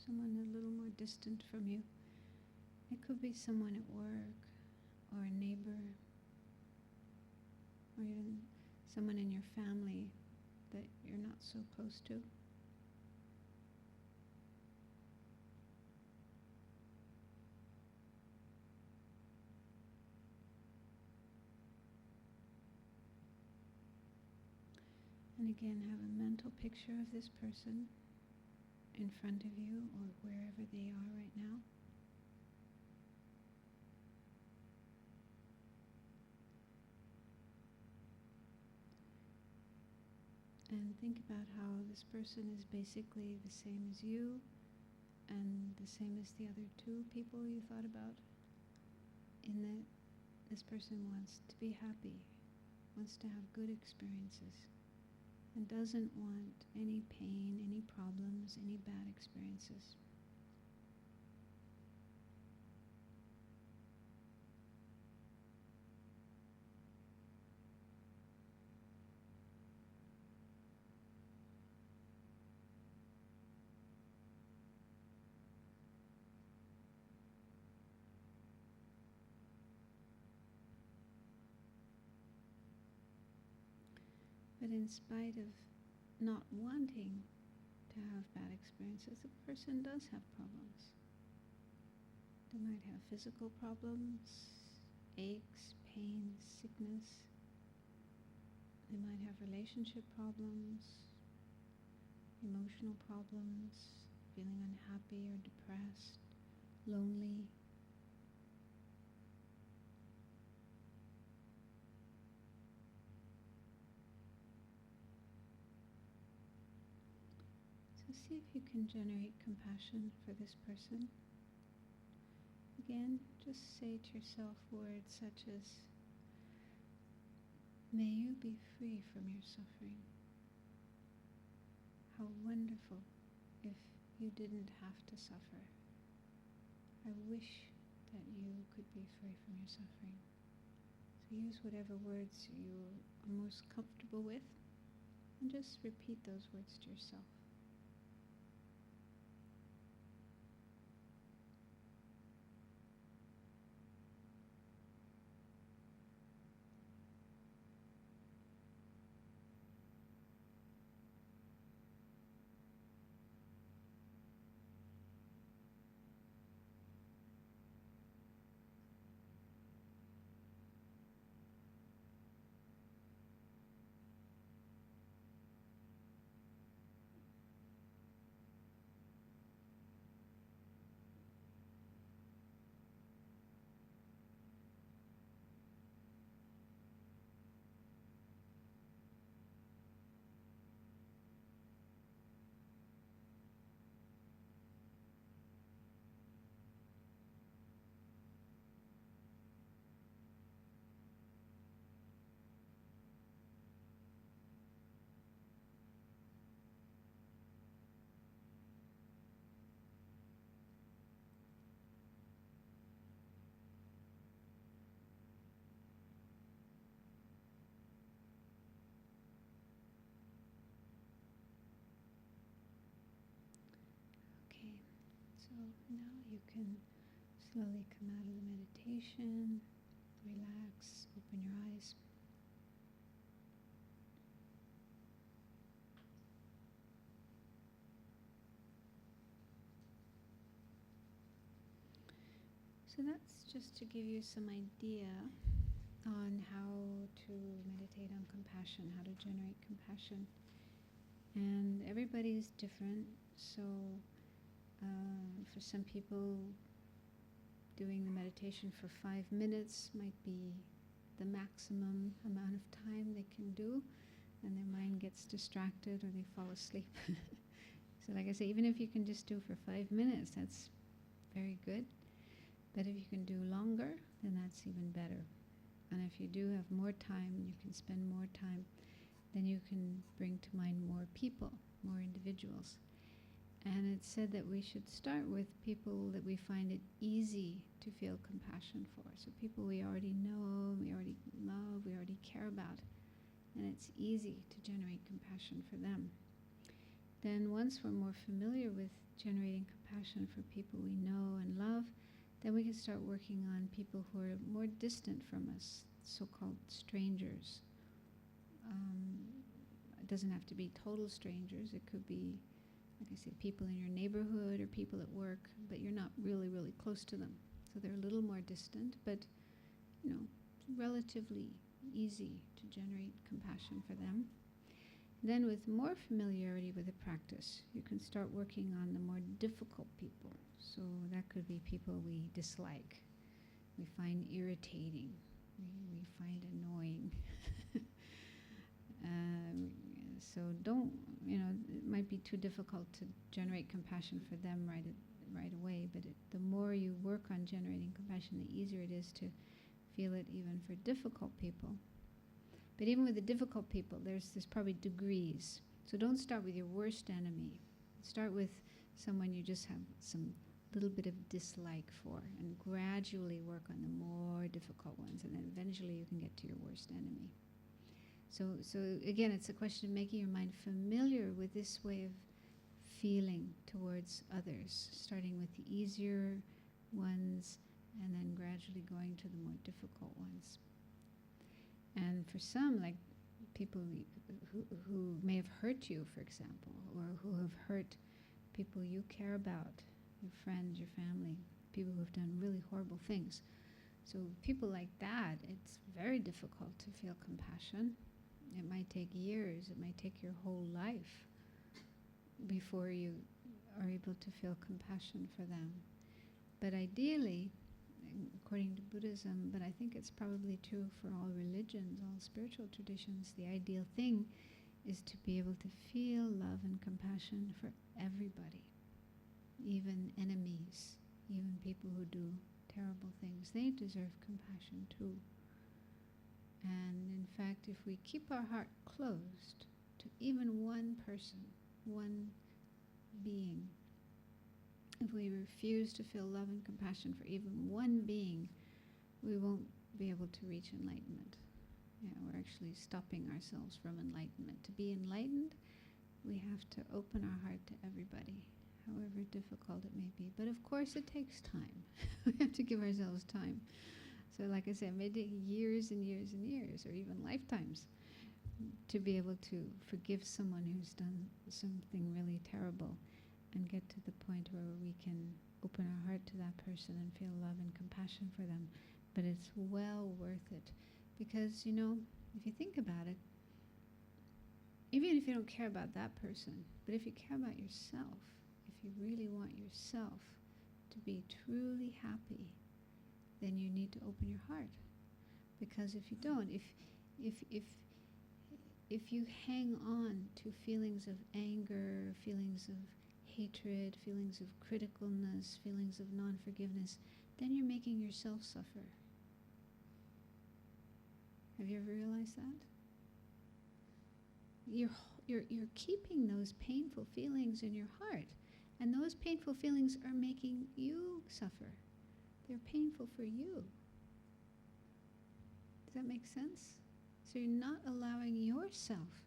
Speaker 2: someone a little more distant from you. It could be someone at work, or a neighbor, or even someone in your family that you're not so close to. And again, have a mental picture of this person in front of you or wherever they are right now. And think about how this person is basically the same as you and the same as the other two people you thought about. In that this person wants to be happy, wants to have good experiences, and doesn't want any pain, any problems, any bad experiences. But in spite of not wanting to have bad experiences, the person does have problems. They might have physical problems, aches, pains, sickness. They might have relationship problems, emotional problems, feeling unhappy or depressed, lonely. So see if you can generate compassion for this person. Again, just say to yourself words such as, "May you be free from your suffering. How wonderful if you didn't have to suffer. I wish that you could be free from your suffering." So use whatever words you are most comfortable with and just repeat those words to yourself. Okay, so now you can slowly come out of the meditation, relax, open your eyes. So that's just to give you some idea on how to meditate on compassion, how to generate compassion. And everybody is different, so for some people doing the meditation for 5 minutes might be the maximum amount of time they can do, and their mind gets distracted or they fall asleep. So like I say, even if you can just do for 5 minutes, that's very good. But if you can do longer, then that's even better. And if you do have more time, you can spend more time, then you can bring to mind more people, more individuals. And it's said that we should start with people that we find it easy to feel compassion for. So people we already know, we already love, we already care about. And it's easy to generate compassion for them. Then once we're more familiar with generating compassion for people we know and love, then we can start working on people who are more distant from us, so-called strangers. It doesn't have to be total strangers. It could be, like I said, people in your neighborhood or people at work, but you're not really, really close to them. So they're a little more distant, but, relatively easy to generate compassion for them. Then with more familiarity with the practice, you can start working on the more difficult people. So that could be people we dislike, we find irritating, we find annoying. So don't, it might be too difficult to generate compassion for them right away, but the more you work on generating compassion, the easier it is to feel it even for difficult people. But even with the difficult people, there's probably degrees. So don't start with your worst enemy. Start with someone you just have some little bit of dislike for, and gradually work on the more difficult ones, and then eventually you can get to your worst enemy. So again, it's a question of making your mind familiar with this way of feeling towards others, starting with the easier ones and then gradually going to the more difficult ones. And for some, like people who may have hurt you, for example, or who have hurt people you care about, your friends, your family, people who have done really horrible things. So people like that, it's very difficult to feel compassion. It might take years, it might take your whole life before you are able to feel compassion for them. But ideally, according to Buddhism, but I think it's probably true for all religions, all spiritual traditions, the ideal thing is to be able to feel love and compassion for everybody, even enemies, even people who do terrible things. They deserve compassion too. And in fact, if we keep our heart closed to even one person, one being, if we refuse to feel love and compassion for even one being, we won't be able to reach enlightenment. Yeah, we're actually stopping ourselves from enlightenment. To be enlightened, we have to open our heart to everybody, however difficult it may be. But of course it takes time. We have to give ourselves time. So like I said, it may take years and years and years, or even lifetimes, to be able to forgive someone who's done something really terrible and get to the point where we can open our heart to that person and feel love and compassion for them. But it's well worth it. Because, you know, if you think about it, even if you don't care about that person, but if you care about yourself, if you really want yourself to be truly happy, then you need to open your heart. Because if you don't, if you hang on to feelings of anger, feelings of hatred, feelings of criticalness, feelings of non-forgiveness, then you're making yourself suffer. Have you ever realized that? You're keeping those painful feelings in your heart, and those painful feelings are making you suffer. They're painful for you. Does that make sense? So you're not allowing yourself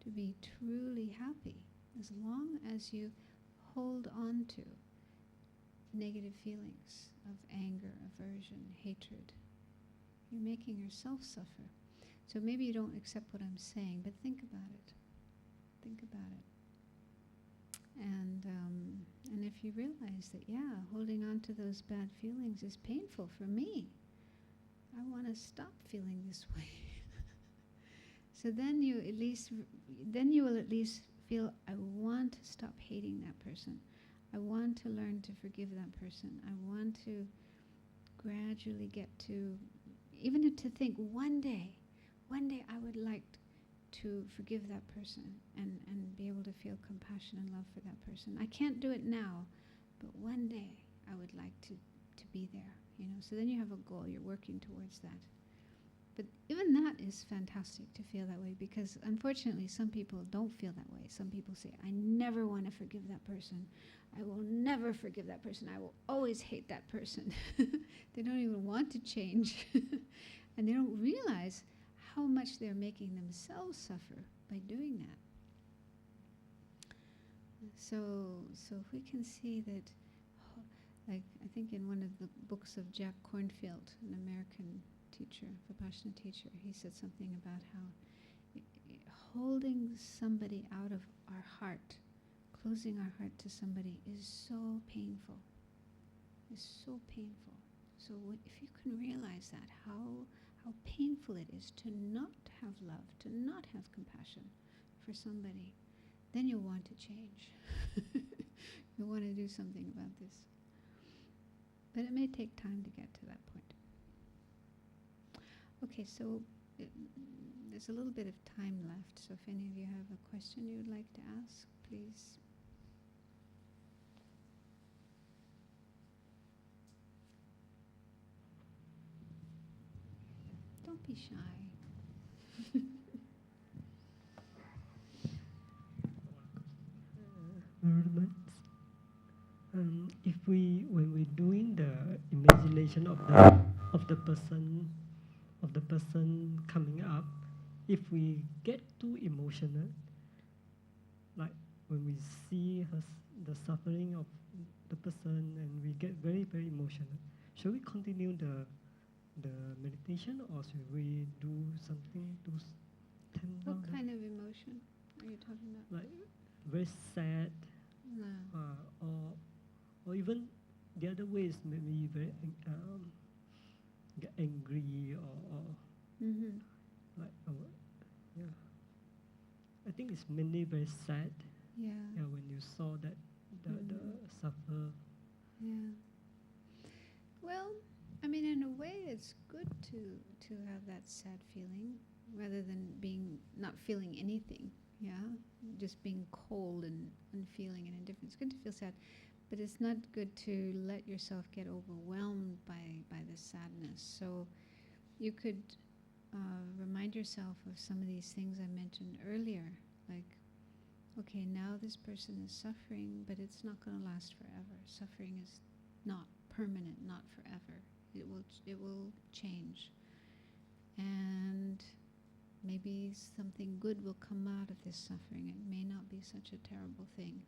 Speaker 2: to be truly happy as long as you hold on to negative feelings of anger, aversion, hatred. You're making yourself suffer. So maybe you don't accept what I'm saying, but think about it. Think about it. And if you realize that, yeah, holding on to those bad feelings is painful for me, I want to stop feeling this way. So then you will at least feel, I want to stop hating that person. I want to learn to forgive that person. I want to gradually get to, even to think one day I would like to forgive that person and be able to feel compassion and love for that person. I can't do it now, but one day I would like to be there, you know. So then you have a goal, you're working towards that. But even that is fantastic to feel that way, because unfortunately some people don't feel that way. Some people say, I never want to forgive that person. I will never forgive that person. I will always hate that person. They don't even want to change. And they don't realize how much they're making themselves suffer by doing that. So if we can see that, like I think in one of the books of Jack Kornfield, an American teacher, Vipassana teacher, he said something about how holding somebody out of our heart, closing our heart to somebody is so painful. Is so painful. So if you can realize that, how painful it is to not have love, to not have compassion for somebody, then you'll want to change. You'll want to do something about this. But it may take time to get to that point. Okay, so there's a little bit of time left, so if any of you have a question you would like to ask, please. Don't be shy.
Speaker 3: If when we're doing the imagination of the person coming up, if we get too emotional, like when we see the suffering of the person and we get very, very emotional, should we continue the meditation, or should we do something to tame down?
Speaker 2: What kind of emotion are you talking about?
Speaker 3: Like very sad,
Speaker 2: No.
Speaker 3: or even the other way is maybe very get angry or
Speaker 2: Mm-hmm.
Speaker 3: like yeah. I think it's mainly very sad.
Speaker 2: Yeah.
Speaker 3: Yeah, when you saw that the suffer.
Speaker 2: Yeah. in a way, it's good to have that sad feeling rather than not feeling anything. Yeah, just being cold and unfeeling and indifferent. It's good to feel sad, but it's not good to let yourself get overwhelmed by the sadness. So you could remind yourself of some of these things I mentioned earlier, like, okay, now this person is suffering, but it's not going to last forever. Suffering is not permanent, not forever. It will change, and maybe something good will come out of this suffering. It may not be such a terrible thing.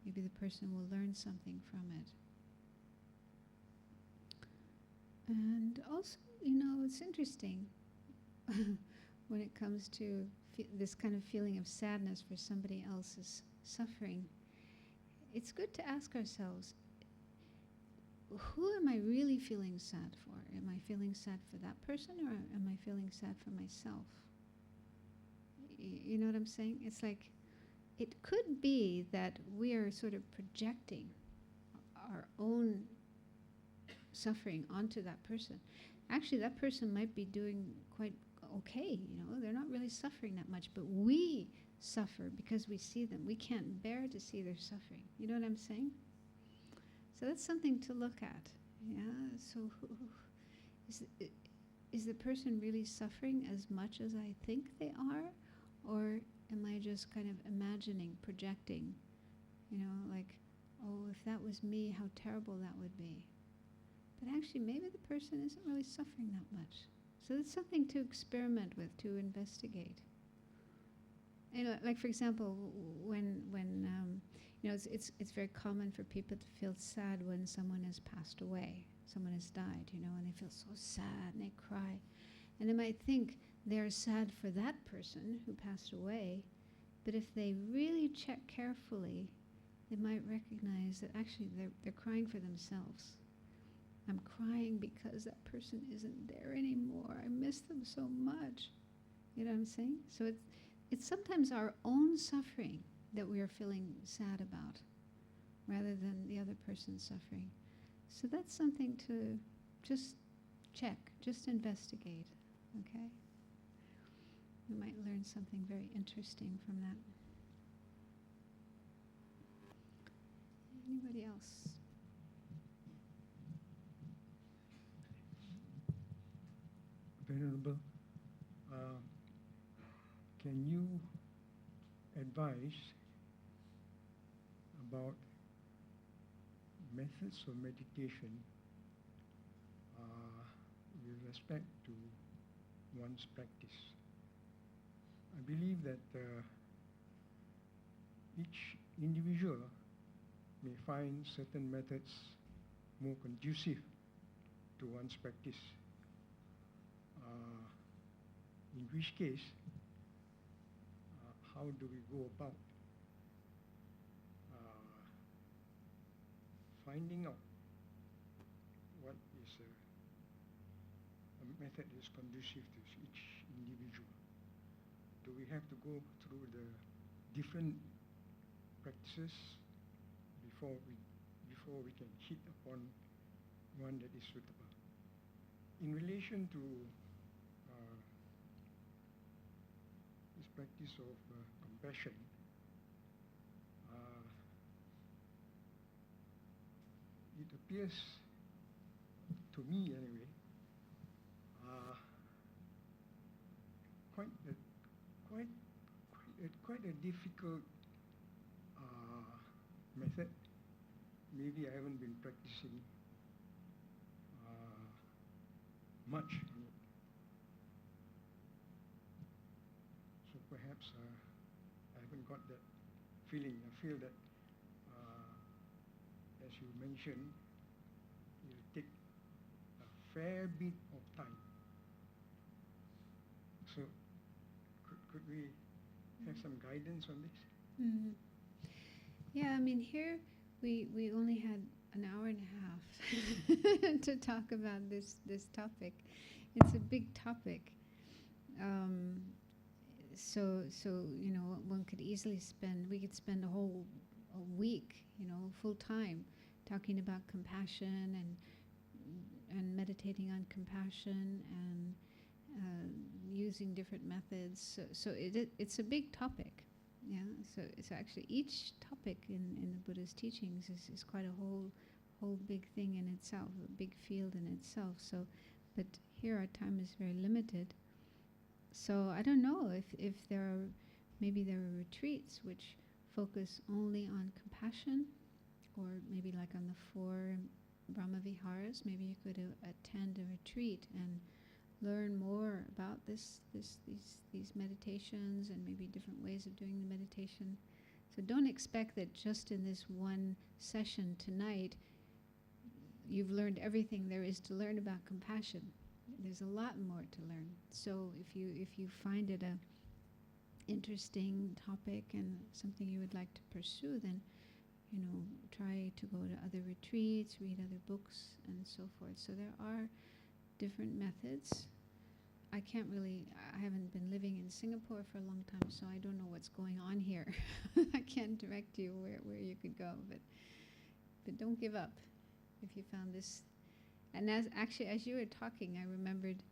Speaker 2: Maybe the person will learn something from it. And also, it's interesting when it comes to this kind of feeling of sadness for somebody else's suffering. It's good to ask ourselves, who am I really feeling sad for? Am I feeling sad for that person, or am I feeling sad for myself? You know what I'm saying? It's like, it could be that we are sort of projecting our own suffering onto that person. Actually, that person might be doing quite okay, they're not really suffering that much, but we suffer because we see them. We can't bear to see their suffering. You know what I'm saying? So that's something to look at. Yeah. So is the person really suffering as much as I think they are, or am I just kind of imagining, projecting? Like, oh, if that was me, how terrible that would be. But actually, maybe the person isn't really suffering that much. So it's something to experiment with, to investigate. Like, for example, when it's very common for people to feel sad when someone has passed away, someone has died, and they feel so sad and they cry. And they might think they're sad for that person who passed away, but if they really check carefully, they might recognize that actually they're crying for themselves. I'm crying because that person isn't there anymore. I miss them so much. You know what I'm saying? So it's sometimes our own suffering that we are feeling sad about, rather than the other person's suffering. So that's something to just check, just investigate, okay? You might learn something very interesting from that. Anybody else?
Speaker 4: Venerable, can you advise about methods of meditation with respect to one's practice? I believe that each individual may find certain methods more conducive to one's practice. In which case, how do we go about finding out what is a method that is conducive to each individual? Do we have to go through the different practices before we can hit upon one that is suitable? In relation to this practice of compassion, it appears to me anyway quite a difficult method. Maybe I haven't been practicing much in it. So perhaps I haven't got that feeling. I feel that, as you mentioned, it will take a fair bit of time. So could we have some guidance on this?
Speaker 2: Mm. Yeah, I mean, here we only had an hour and a half to talk about this topic. It's a big topic. So one could easily we could spend a week, full time, talking about compassion and meditating on compassion and using different methods. So it's a big topic. Yeah. So actually each topic in the Buddha's teachings is quite a whole big thing in itself, a big field in itself. So, but here our time is very limited. So I don't know if maybe there are retreats which focus only on compassion, or maybe like on the 4 Brahma Viharas. Maybe you could attend a retreat and learn more about these meditations and maybe different ways of doing the meditation. So don't expect that just in this one session tonight you've learned everything there is to learn about compassion. There's a lot more to learn. So if you find it a interesting topic and something you would like to pursue, then try to go to other retreats, read other books, and so forth. So there are different methods. I haven't been living in Singapore for a long time, so I don't know what's going on here. I can't direct you where you could go, but don't give up if you found this. And as you were talking, I remembered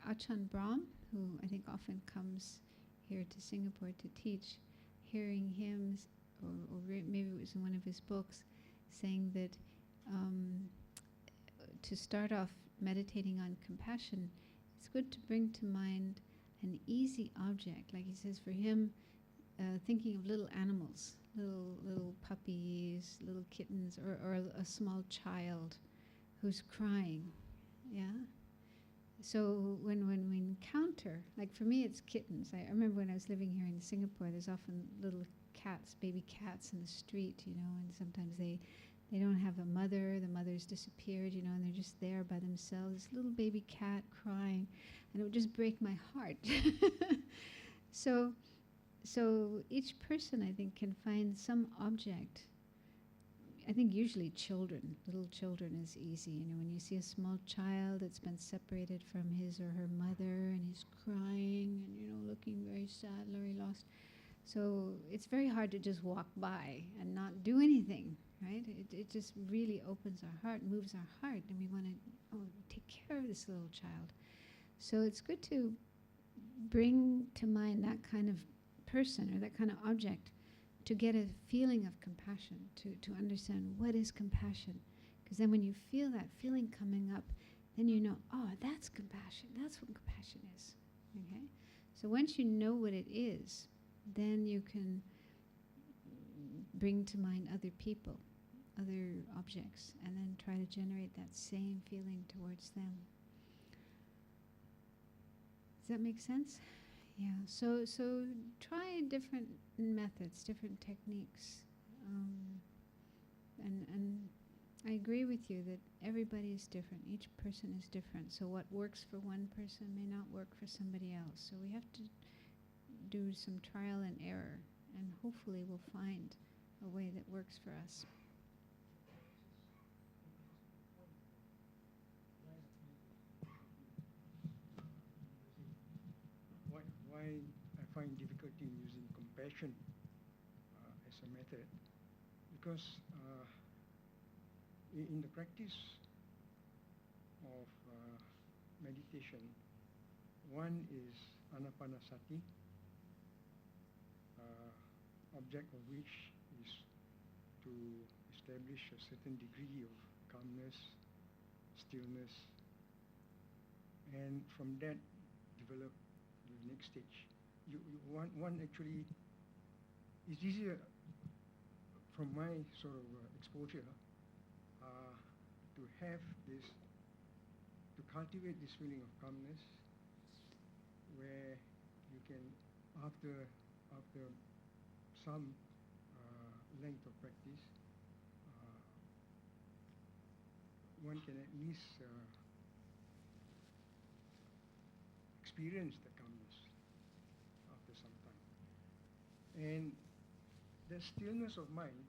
Speaker 2: Ajahn Brahm, who I think often comes here to Singapore to teach, hearing him, or maybe it was in one of his books, saying that to start off meditating on compassion, it's good to bring to mind an easy object. Like he says, for him, thinking of little animals, little puppies, little kittens, or a small child who's crying. Yeah. So when we encounter, like for me, it's kittens. I remember when I was living here in Singapore, there's often little cats, baby cats in the street, and sometimes they don't have a mother. The mother's disappeared, and they're just there by themselves. This little baby cat crying, and it would just break my heart. So each person, I think, can find some object. I think usually little children is easy. When you see a small child that's been separated from his or her mother and he's crying and, looking very sad, very lost. So it's very hard to just walk by and not do anything, right? It just really opens our heart, moves our heart, and we want to take care of this little child. So it's good to bring to mind that kind of person or that kind of object to get a feeling of compassion, to understand what is compassion. Because then when you feel that feeling coming up, then you know, that's compassion. That's what compassion is. Okay? So once you know what it is, then you can bring to mind other people, other objects, and then try to generate that same feeling towards them. Does that make sense? Yeah. So try different methods, different techniques, and I agree with you that everybody is different. Each person is different. So what works for one person may not work for somebody else. So we have to do some trial and error, and hopefully we'll find a way that works for us.
Speaker 4: Why I find difficulty in using compassion as a method, because in the practice of meditation, one is anapanasati, object of which is to establish a certain degree of calmness, stillness, and from that develop the next stage. One actually, it's easier from my sort of exposure to have this, to cultivate this feeling of calmness, where you can, after some length of practice, one can at least experience the calmness after some time. And the stillness of mind,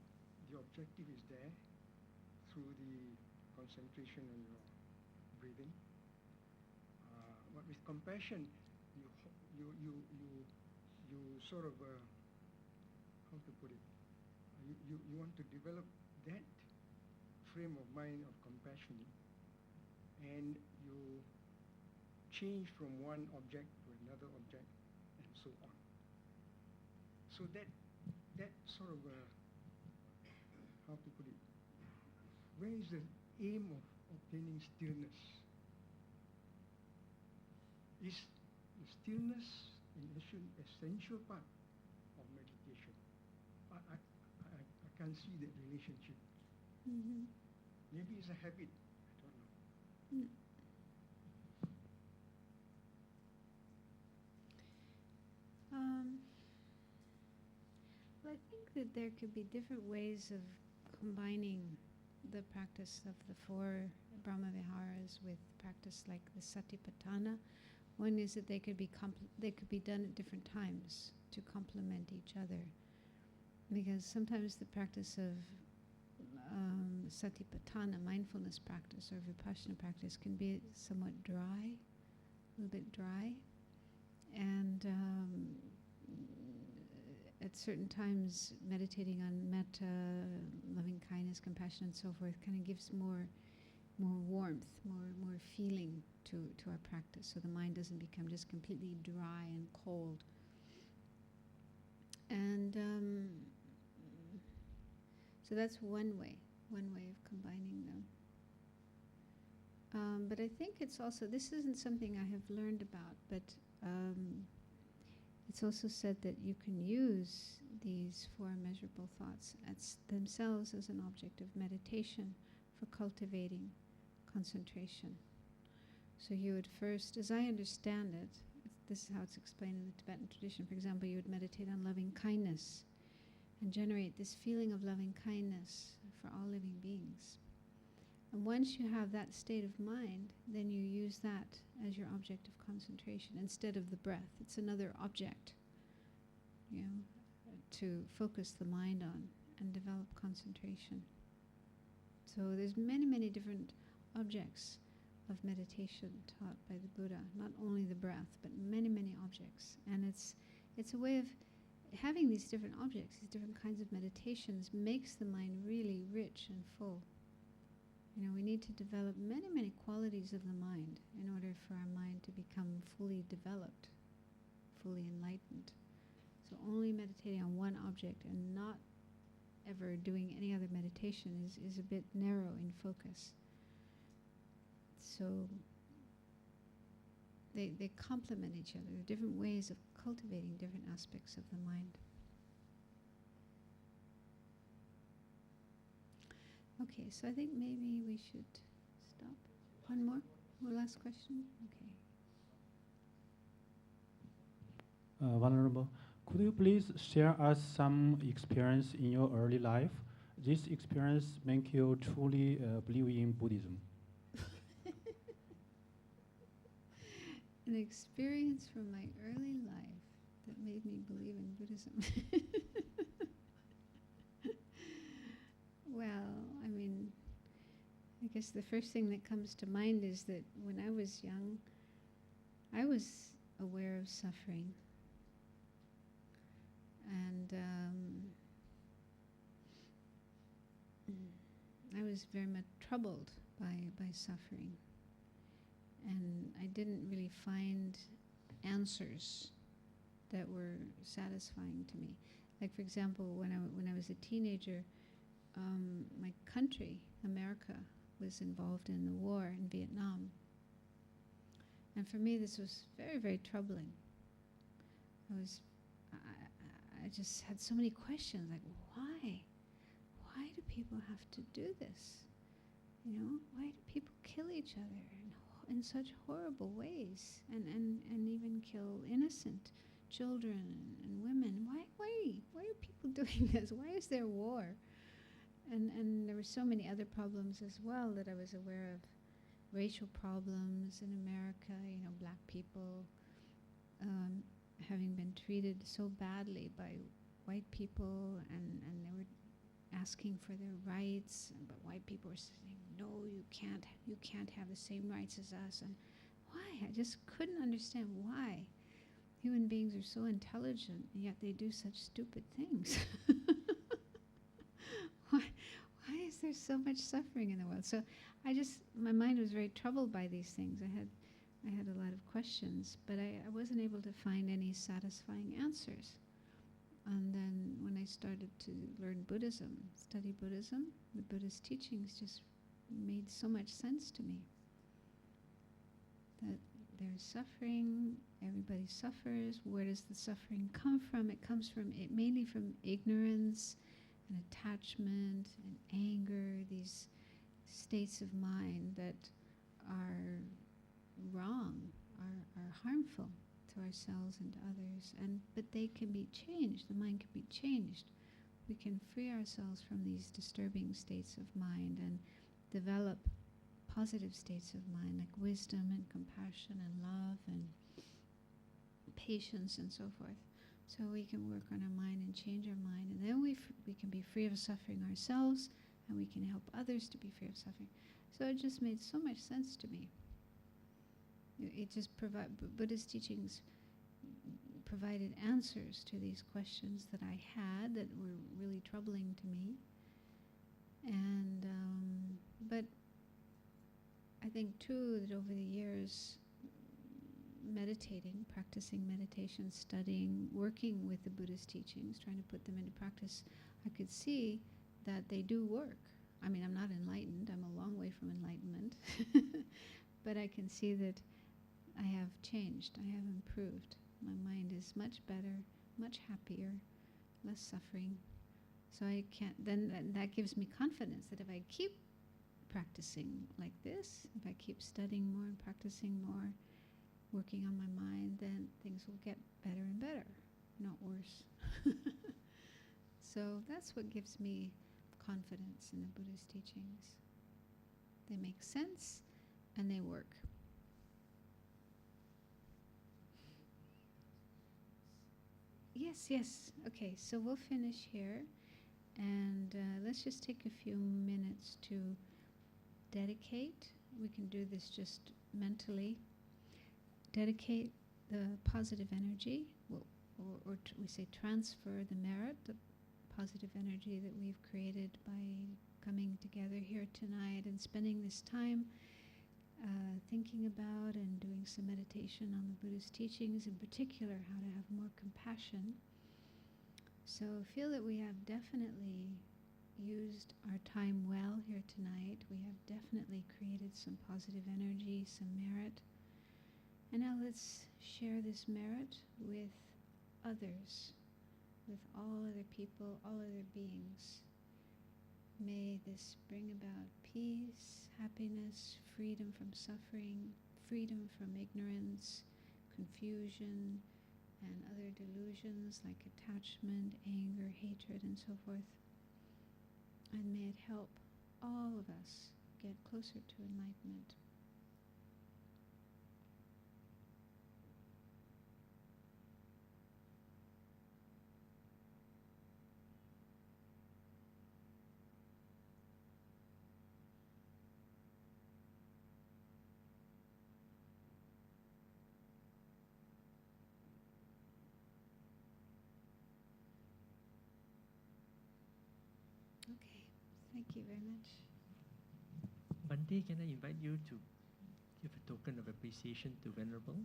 Speaker 4: the objective is there through the concentration on your breathing. But with compassion, you sort of, how to put it, you want to develop that frame of mind of compassion, and you change from one object to another object, and so on. So that sort of, how to put it, where is the aim of obtaining stillness? Is the stillness an essential part of meditation? I can't see that relationship.
Speaker 2: Mm-hmm.
Speaker 4: Maybe it's a habit, I don't know.
Speaker 2: Mm. Well, I think that there could be different ways of combining the practice of the 4 Brahmaviharas with practice like the Satipatthana. One is that they could be done at different times to complement each other, because sometimes the practice of Satipatthana, mindfulness practice, or Vipassana practice can be somewhat dry, a little bit dry, and at certain times meditating on metta, loving kindness, compassion, and so forth kind of gives more warmth, more feeling to our practice, so the mind doesn't become just completely dry and cold. And so that's one way of combining them. But I think it's also, this isn't something I have learned about, but it's also said that you can use these 4 immeasurable thoughts as themselves as an object of meditation for cultivating concentration. So you would first, as I understand it, this is how it's explained in the Tibetan tradition, for example, you would meditate on loving kindness and generate this feeling of loving kindness for all living beings. And once you have that state of mind, then you use that as your object of concentration instead of the breath. It's another object, to focus the mind on and develop concentration. So there's many, many different objects of meditation taught by the Buddha, not only the breath, but many, many objects. And it's a way of having these different objects, these different kinds of meditations, makes the mind really rich and full. We need to develop many, many qualities of the mind in order for our mind to become fully developed, fully enlightened. So only meditating on one object and not ever doing any other meditation is a bit narrow in focus. So they complement each other. There are different ways of cultivating different aspects of the mind. Okay, so I think maybe we should stop. One more last question? Okay.
Speaker 5: Venerable, could you please share us some experience in your early life? This experience make you truly believe in Buddhism?
Speaker 2: An experience from my early life that made me believe in Buddhism. Well, I guess the first thing that comes to mind is that when I was young, I was aware of suffering. And I was very much troubled by suffering. And I didn't really find answers that were satisfying to me. Like, for example, when I was a teenager, my country, America, was involved in the war in Vietnam. And for me, this was very, very troubling. I just had so many questions, like, why? Why do people have to do this? Why do people kill each other in such horrible ways, and even kill innocent children and women? Why are people doing this? Why is there war? And there were so many other problems as well that I was aware of. Racial problems in America, black people having been treated so badly by white people, and they were asking for their rights, but white people were saying, no, you can't have the same rights as us. And why? I just couldn't understand why human beings are so intelligent, and yet they do such stupid things. Why is there's so much suffering in the world. So my mind was very troubled by these things. I had a lot of questions, but I wasn't able to find any satisfying answers. And then when I started to learn Buddhism, study Buddhism, the Buddhist teachings just made so much sense to me. That there's suffering, everybody suffers. Where does the suffering come from? It comes from mainly from ignorance and attachment and anger, these states of mind that are wrong, are harmful to ourselves and to others. But they can be changed. The mind can be changed. We can free ourselves from these disturbing states of mind and develop positive states of mind like wisdom and compassion and love and patience and so forth. So we can work on our mind and change our mind, and then we can be free of suffering ourselves, and we can help others to be free of suffering. So it just made so much sense to me. It just Buddhist teachings provided answers to these questions that I had that were really troubling to me. And but I think too that over the years, meditating, practicing meditation, studying, working with the Buddhist teachings, trying to put them into practice, I could see that they do work. I mean, I'm not enlightened. I'm a long way from enlightenment. But I can see that I have changed. I have improved. My mind is much better, much happier, less suffering. So I can't, then that gives me confidence that if I keep practicing like this, if I keep studying more and practicing more, working on my mind, then things will get better and better, not worse. So that's what gives me confidence in the Buddhist teachings. They make sense and they work. Yes. Okay, so we'll finish here. And let's just take a few minutes to dedicate. We can do this just mentally. Dedicate the positive energy, or we say transfer the merit, the positive energy that we've created by coming together here tonight and spending this time thinking about and doing some meditation on the Buddhist teachings, in particular how to have more compassion. So feel that we have definitely used our time well here tonight. We have definitely created some positive energy, some merit. And now let's share this merit with others, with all other people, all other beings. May this bring about peace, happiness, freedom from suffering, freedom from ignorance, confusion, and other delusions like attachment, anger, hatred, and so forth. And may it help all of us get closer to enlightenment. Okay, thank you very much.
Speaker 1: Bante, can I invite you to give a token of appreciation to Venerable?